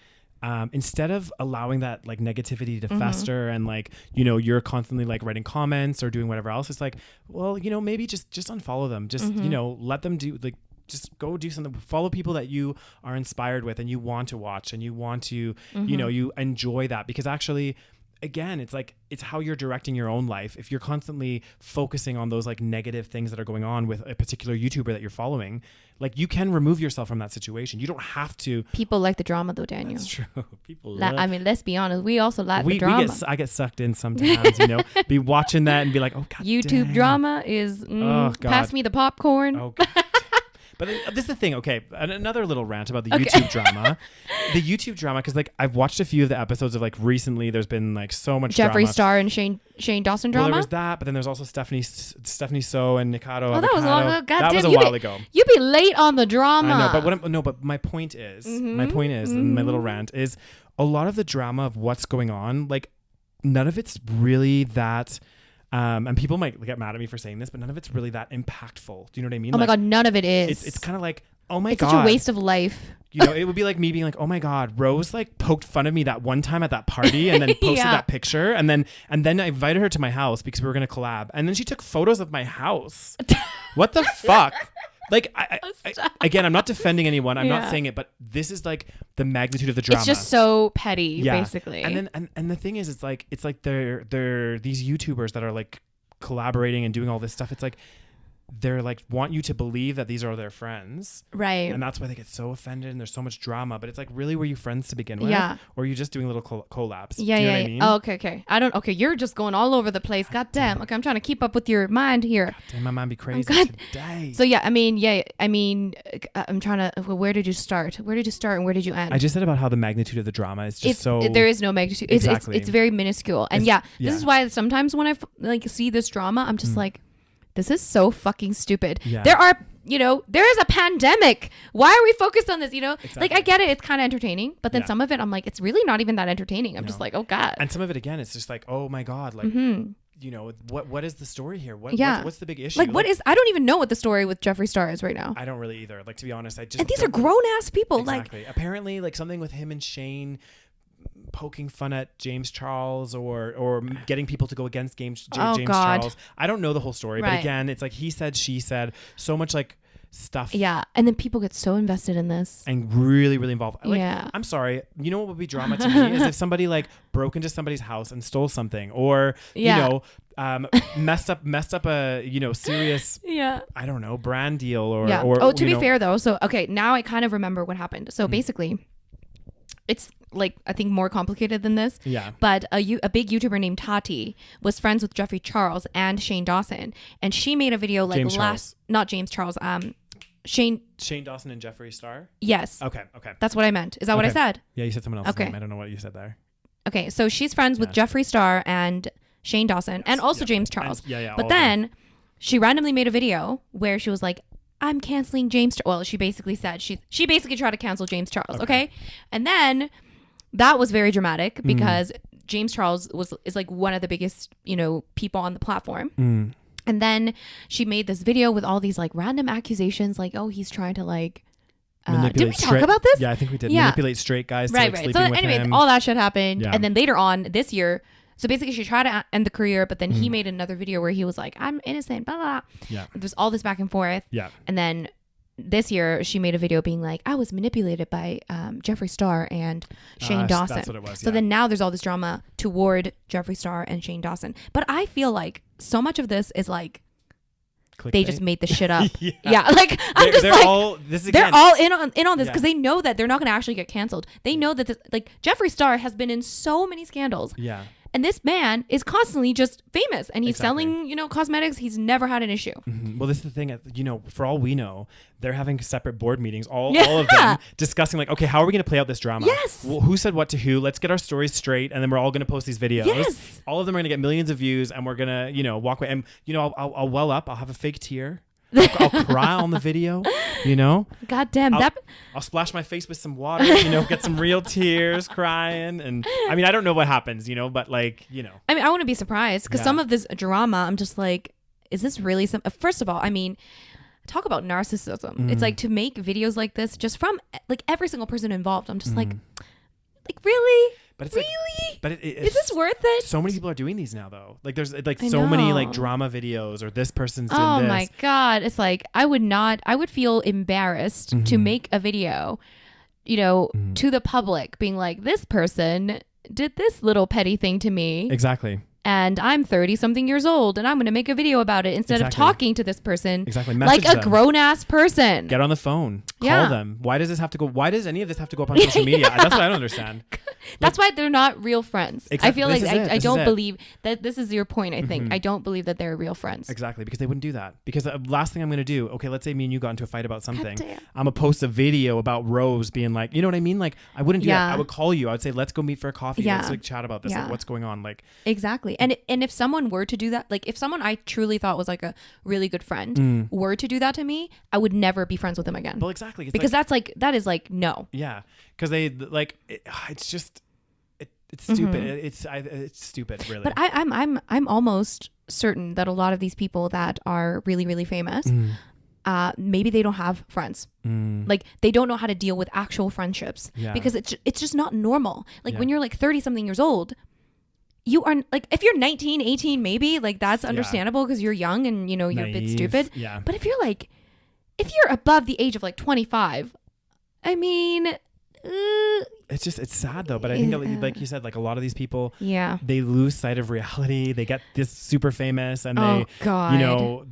instead of allowing that like negativity to fester and like, you're constantly like writing comments or doing whatever else, it's like, well, maybe just unfollow them. Just, let them do like, just go do something. Follow people that you are inspired with and you want to watch and you want to, you enjoy that, because actually, again, it's like, it's how you're directing your own life. If you're constantly focusing on those like negative things that are going on with a particular YouTuber that you're following, like you can remove yourself from that situation. You don't have to. People like the drama though, Daniel. That's true. People I mean, let's be honest. We also like the drama. I get sucked in sometimes, be watching that and be like, oh God, YouTube drama is, pass me the popcorn. Oh God. But this is the thing. Okay, another little rant about the YouTube drama. The YouTube drama, because like I've watched a few of the episodes of like recently. There's been like so much Jeffree drama. Star and Shane Dawson drama. Well, there was that, but then there's also Stephanie So and Nikado. Oh, that was long ago. That was a while ago. You be late on the drama. I know, but my point is, and my little rant is, a lot of the drama of what's going on, like none of it's really that. And people might get mad at me for saying this, but none of it's really that impactful. Do you know what I mean? Oh my God, none of it is. It's kind of like, oh my God. It's such a waste of life. It would be like me being like, oh my God, Rose like poked fun of me that one time at that party and then posted that picture. And then I invited her to my house because we were going to collab. And then she took photos of my house. What the fuck? Like, again, I'm not defending anyone. I'm not saying it, but this is like the magnitude of the drama. It's just so petty, basically. And then, and the thing is, it's like they're these YouTubers that are like collaborating and doing all this stuff. It's like, they're like want you to believe that these are their friends, right? And that's why they get so offended and there's so much drama. But it's like, really, were you friends to begin with? Or are you just doing little collabs? Yeah, Do you know what I mean? Oh, okay. Okay, you're just going all over the place. God damn. Okay, I'm trying to keep up with your mind here. God damn, my mind be crazy today. So I'm trying to. Where did you start? Where did you start and where did you end? I just said about how the magnitude of the drama is just there is no magnitude. Exactly. It's very minuscule. And this is why sometimes when I see this drama, I'm just like, this is so fucking stupid. Yeah. There is a pandemic. Why are we focused on this? Exactly. Like, I get it. It's kind of entertaining. But then some of it, I'm like, it's really not even that entertaining. I'm just like, oh, God. And some of it, again, it's just like, oh, my God. Like, what is the story here? What's the big issue? Like, I don't even know what the story with Jeffree Star is right now. I don't really either. Like, to be honest, and these are grown-ass people. Exactly. Like, apparently, like, something with him and Shane poking fun at James Charles or getting people to go against James Charles. I don't know the whole story, but again, it's like he said, she said, so much like stuff. Yeah, and then people get so invested in this and really, really involved. Like, I'm sorry, you know what would be drama to me is if somebody like broke into somebody's house and stole something, or messed up a serious I don't know, brand deal or to be fair though, so okay, now I kind of remember what happened. So basically, it's like, I think more complicated than this. Yeah. But a big YouTuber named Tati was friends with Jeffree Charles and Shane Dawson, and she made a video like not James Charles, Shane Dawson and Jeffree Star. Yes. Okay. That's what I meant. Is that what I said? Yeah, you said someone else's name. I don't know what you said there. Okay, so she's friends with Jeffree Star and Shane Dawson, and also James Charles. And, but then she randomly made a video where she was like, I'm canceling James. Well, she basically said she basically tried to cancel James Charles. Okay. And then that was very dramatic because James Charles is like one of the biggest, people on the platform. And then she made this video with all these like random accusations, like, oh, he's trying to like, did we talk about this? Yeah, I think we did. Manipulate straight guys. Right. Sleeping So with anyway, him. all that shit happened. Yeah. And then later on this year, so basically she tried to end the career, but then he made another video where he was like, I'm innocent, blah, blah, blah. Yeah. There's all this back and forth. Yeah. And then this year she made a video being like, I was manipulated by Jeffree Star and Shane Dawson. That's what it was. So then now there's all this drama toward Jeffree Star and Shane Dawson. But I feel like so much of this is like, clickbait. They just made this shit up. Like I'm just they're like all in on this because they know that they're not going to actually get canceled. They know that like Jeffree Star has been in so many scandals. Yeah. And this man is constantly just famous and he's selling, cosmetics. He's never had an issue. Mm-hmm. Well, this is the thing, for all we know, they're having separate board meetings, all of them discussing like, okay, how are we going to play out this drama? Yes. Well, who said what to who? Let's get our stories straight. And then we're all going to post these videos. Yes. All of them are going to get millions of views and we're going to, walk away. And, I'll well up. I'll have a fake tear. I'll cry on the video, God damn that. I'll splash my face with some water, get some real tears, crying. And I mean, I don't know what happens, but like, I mean, I wouldn't be surprised because some of this drama, I'm just like, is this really some, first of all, I mean, talk about narcissism. It's like to make videos like this just from like every single person involved. I'm just like really? But it's really? Like, is this worth it? So many people are doing these now, though. Like, there's like so many like drama videos, or this person's doing this. Oh my God! It's like I would feel embarrassed to make a video, to the public, being like, this person did this little petty thing to me. Exactly. And I'm 30 something years old and I'm going to make a video about it instead of talking to this person like a grown ass person. Get on the phone. Call them. Why does any of this have to go up on social media? That's what I don't understand. That's why they're not real friends. I feel like I don't believe that this is your point. I think I don't believe that they're real friends. Exactly. Because they wouldn't do that. Because the last thing I'm going to do, okay, let's say me and you got into a fight about something. I'm going to post a video about Rose being like, you know what I mean? Like I wouldn't do that. I would call you. I would say, let's go meet for a coffee. Let's like chat about this. Like what's going on? Like exactly. And if someone were to do that, like if someone I truly thought was like a really good friend were to do that to me, I would never be friends with them again. Well, exactly. Because that is like, no. Yeah. Because they like, it's just, it's stupid. It's stupid, really. But I'm almost certain that a lot of these people that are really, really famous, maybe they don't have friends. Like they don't know how to deal with actual friendships because it's just not normal. Like when you're like 30 something years old, you are like, if you're 19, 18, maybe like that's understandable because you're young and you're a bit stupid. Yeah. But if you're like if you're above the age of like 25, I mean, it's sad though, but I think like you said, like a lot of these people, yeah, they lose sight of reality. They get this super famous and oh God, you know,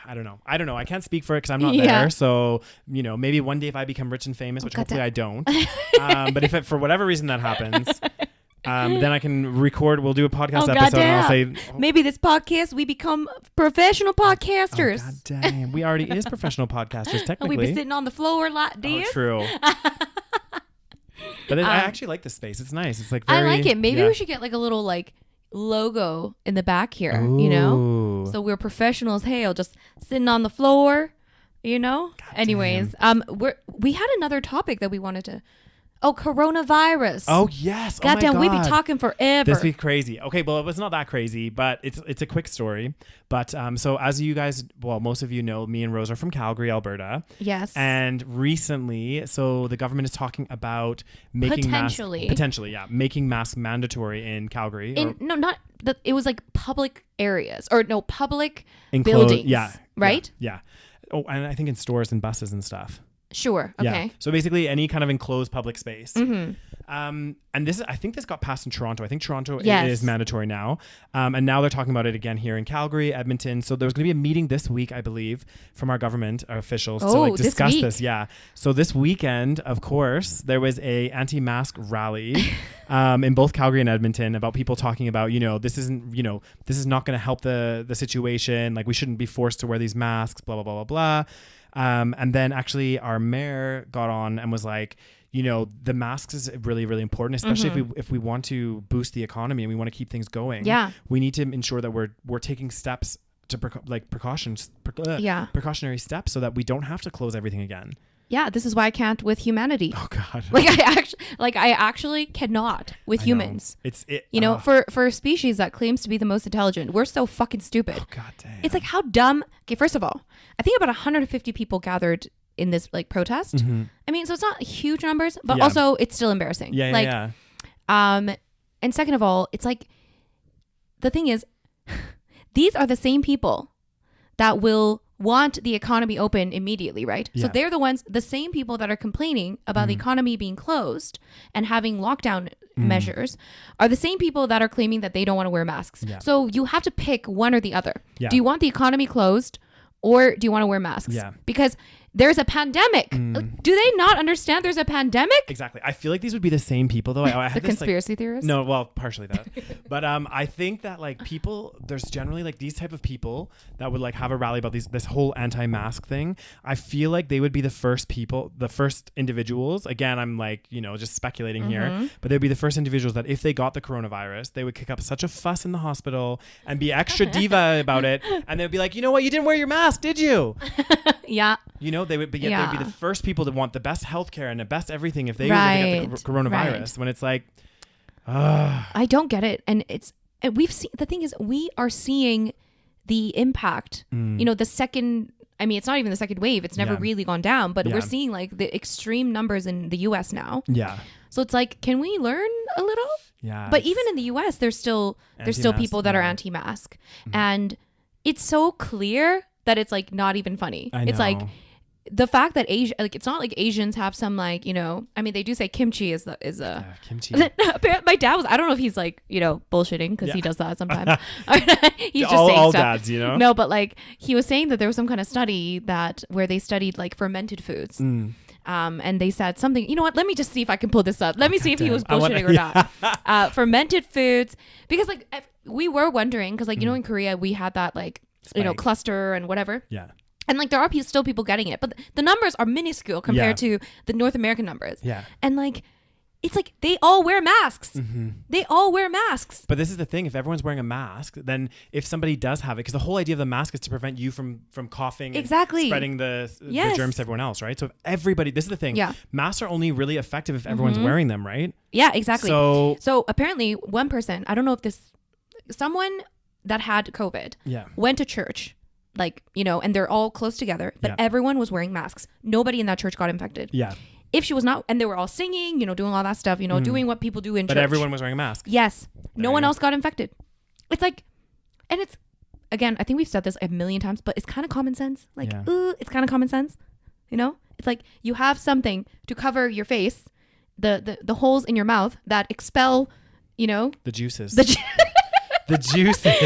I don't know. I can't speak for it because I'm not there. So, you know, maybe one day if I become rich and famous, which hopefully I don't, but if for whatever reason that happens, then I can record. We'll do a podcast episode and I'll say, maybe this podcast, we become professional podcasters. Oh, God damn. We already is professional podcasters, technically. We've been sitting on the floor a lot, days. Oh, true. But I actually like this space. It's nice. It's like very, I like it. Maybe we should get like a little like logo in the back here, you know? So we're professionals. Hey, just sitting on the floor, you know? God anyways, we had another topic that we wanted to... Oh, coronavirus. Oh, yes. God damn, we be talking forever. This be crazy. Okay, well, it was not that crazy, but it's a quick story. But so as you guys, well, most of you know, me and Rose are from Calgary, Alberta. Yes. And recently, so the government is talking about making making masks mandatory in Calgary. It was like public areas public enclosed, buildings. Yeah. Right? Yeah. Oh, and I think in stores and buses and stuff. Sure. Okay. Yeah. So basically any kind of enclosed public space. Mm-hmm. And I think this got passed in Toronto. I think Toronto is mandatory now. And now they're talking about it again here in Calgary, Edmonton. So there's going to be a meeting this week, I believe, from our government officials to like discuss this. Yeah. So this weekend, of course, there was a anti-mask rally in both Calgary and Edmonton about people talking about, this is not going to help the situation. Like we shouldn't be forced to wear these masks, blah, blah, blah, blah, blah. And then actually our mayor got on and was like, the masks is really, really important, especially if we want to boost the economy and we want to keep things going. Yeah. We need to ensure that we're taking steps to precautionary steps so that we don't have to close everything again. Yeah, this is why I can't with humanity. Oh God! I actually cannot with humans. Know. For a species that claims to be the most intelligent, we're so fucking stupid. Oh God damn! It's like how dumb. Okay, first of all, I think about 150 people gathered in this like protest. Mm-hmm. I mean, so it's not huge numbers, but also it's still embarrassing. Yeah. And second of all, it's like the thing is, these are the same people that will want the economy open immediately, right? Yeah. So they're the same people that are complaining about the economy being closed and having lockdown measures are the same people that are claiming that they don't want to wear masks. Yeah. So you have to pick one or the other. Yeah. Do you want the economy closed or do you want to wear masks? Yeah. Because there's a pandemic. Do they not understand there's a pandemic? Exactly. I feel like these would be the same people though. I the conspiracy theorists? No, well, partially that. But I think that like there's generally like these type of people that would like have a rally about this whole anti-mask thing. I feel like they would be the first individuals. Again, I'm like, just speculating here, but they'd be the first individuals that if they got the coronavirus, they would kick up such a fuss in the hospital and be extra diva about it. And they'd be like, you know what? You didn't wear your mask, did you? Yeah. They'd be the first people to want the best healthcare and the best everything if they were going to get the coronavirus. When it's like, I don't get it, and we've seen the thing is we are seeing the impact. The second. I mean, it's not even the second wave. It's never really gone down, but we're seeing like the extreme numbers in the U.S. now. Yeah. So it's like, can we learn a little? Yeah. But even in the U.S., there's still people that are anti-mask, and it's so clear that it's like not even funny. It's like. The fact that Asia, like, it's not like Asians have some like, I mean, they do say kimchi is a kimchi. My dad was, I don't know if he's like, bullshitting because he does that sometimes. He's just saying all stuff. Dads, No, but like he was saying that there was some kind of study where they studied like fermented foods. And they said something, you know what? Let me just see if I can pull this up. Let me see if he was bullshitting or not. Fermented foods, because like we were wondering, because like, in Korea, we had that like, cluster and whatever. Yeah. And like there are still people getting it, but the numbers are minuscule compared to the North American numbers. Yeah. And like, it's like they all wear masks. They all wear masks. But this is the thing. If everyone's wearing a mask, then if somebody does have it, because the whole idea of the mask is to prevent you from coughing and spreading the germs to everyone else, right? So if everybody, this is the thing. Yeah. Masks are only really effective if everyone's wearing them, right? Yeah, exactly. So apparently one person, I don't know if someone that had COVID went to church. Like, and they're all close together, but everyone was wearing masks. Nobody in that church got infected. Yeah. If she was not, and they were all singing, doing all that stuff, doing what people do in church. But everyone was wearing a mask. Yes. No one else got infected. It's like, and it's, again, I think we've said this a million times, but it's kind of common sense. Like, it's kind of common sense. You know, it's like you have something to cover your face, the holes in your mouth that expel, you know, the juices. The juices.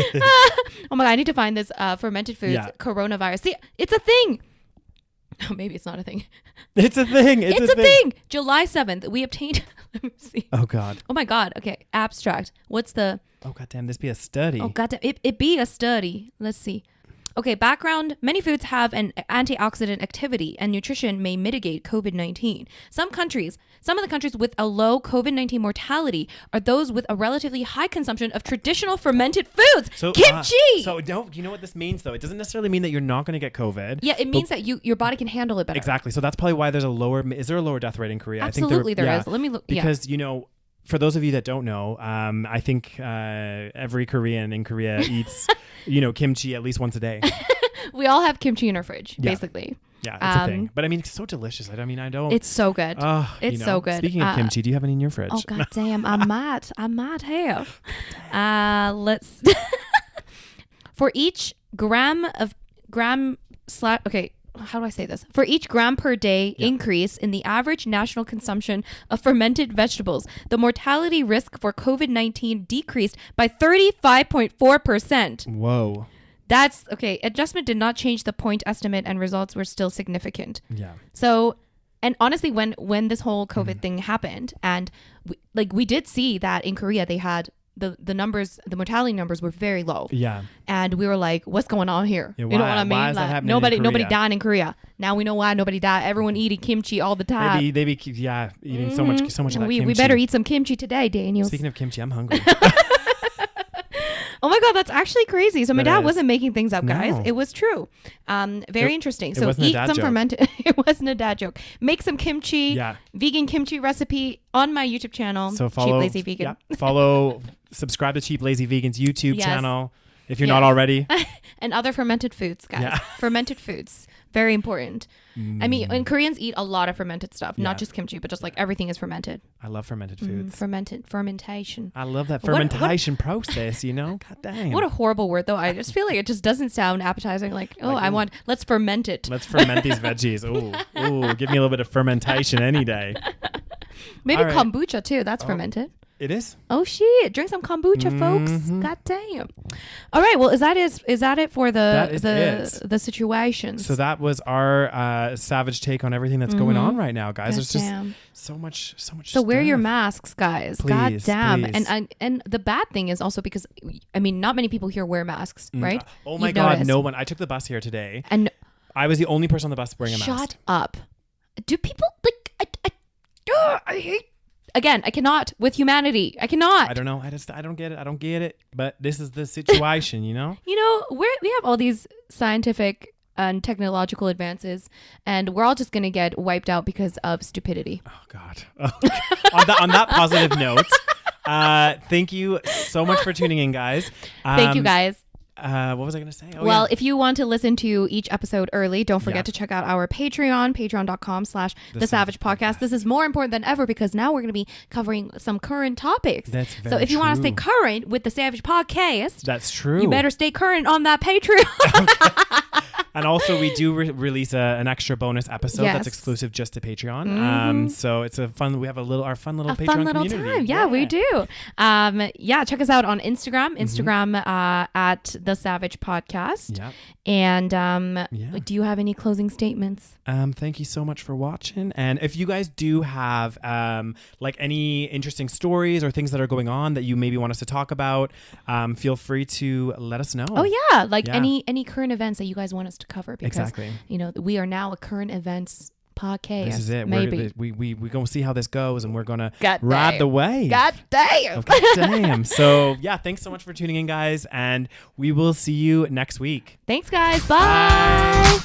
Oh my God, I need to find this fermented foods coronavirus. See, it's a thing. Oh, maybe it's not a thing. It's a thing. It's a thing. July 7th, we obtained. Let me see. Oh God. Oh my God. Okay, abstract. What's the? Oh goddamn, this be a study. Oh goddamn, it be a study. Let's see. Okay, background. Many foods have an antioxidant activity, and nutrition may mitigate COVID-19. Some of the countries with a low COVID-19 mortality are those with a relatively high consumption of traditional fermented foods. So, kimchi. You know what this means though? It doesn't necessarily mean that you're not going to get COVID. Yeah, it means that your body can handle it better. Exactly. So that's probably why there's a lower. Is there a lower death rate in Korea? Absolutely, I think there is. Let me look. Because you know. For those of you that don't know, I think every Korean in Korea eats, kimchi at least once a day. We all have kimchi in our fridge, basically. Yeah, it's a thing. But I mean, it's so delicious. I don't. It's so good. It's so good. Speaking of kimchi, do you have any in your fridge? Oh goddamn! I might have. Let's. For each how do I say this? For each gram per day increase in the average national consumption of fermented vegetables, the mortality risk for COVID-19 decreased by 35.4%. Whoa. That's okay. Adjustment did not change the point estimate, and results were still significant. Yeah. So, and honestly, when this whole COVID thing happened, and we did see that in Korea, they had the numbers, the mortality numbers were very low. Yeah. And we were like, what's going on here? Yeah, you know what I mean? Why is that happening in Korea? Nobody died in Korea. Now we know why nobody died. Everyone eating kimchi all the time. They be eating so much of that kimchi. We better eat some kimchi today, Daniel. Speaking of kimchi, I'm hungry. Oh my God, that's actually crazy. So my dad wasn't making things up, guys. No. It was true. Very interesting. So wasn't a eat dad some joke. fermented. It wasn't a dad joke. Make some kimchi. Yeah. Vegan kimchi recipe on my YouTube channel. So follow Cheap Lazy Vegan. Yeah, subscribe to Cheap Lazy Vegan's YouTube Yes. channel if you're not already. And other fermented foods, guys. Yeah. Fermented foods. Very important. I mean, and Koreans eat a lot of fermented stuff, not just kimchi, but just like everything is fermented. I love fermented foods. Fermentation. I love that fermentation process, God damn. What a horrible word, though. I just feel like it just doesn't sound appetizing. Let's ferment it. Let's ferment these veggies. Ooh, give me a little bit of fermentation any day. Maybe right. kombucha, too. That's fermented. It is? Oh shit! Drink some kombucha, folks. God damn! All right. Well, is that it for the situation? So that was our SaVeg take on everything that's going on right now, guys. There's just so much. So wear your masks, guys. Please, God damn! please. And the bad thing is also because not many people here wear masks, right? Oh my God, no one. I took the bus here today, and I was the only person on the bus wearing a mask. Shut up! Do people like? I hate. Again, I cannot with humanity. I cannot. I don't know. I don't get it. But this is the situation, we have all these scientific and technological advances, and we're all just gonna get wiped out because of stupidity. Oh God. On that positive note, thank you so much for tuning in, guys. Thank you, guys. What was I going to say? If you want to listen to each episode early, don't forget to check out our patreon.com/The SaVeg Podcast. This is more important than ever because now we're going to be covering some current topics. That's very So if you want to true. stay current with the SaVeg Podcast, that's true. You better stay current on that Patreon. And also, we do release an extra bonus episode that's exclusive just to Patreon. So it's we have our fun little Patreon community. Time. Yeah, we do. Check us out on Instagram at the SaVeg Podcast. Yeah. And do you have any closing statements? Thank you so much for watching. And if you guys do have any interesting stories or things that are going on that you maybe want us to talk about, feel free to let us know. Oh yeah, any current events that you guys want us to cover, because exactly. We are now a current events podcast. This is it. Maybe we're gonna see how this goes, and we're gonna God ride damn. the wave. God damn. God damn. So thanks so much for tuning in, guys, and we will see you next week. Thanks, guys. Bye.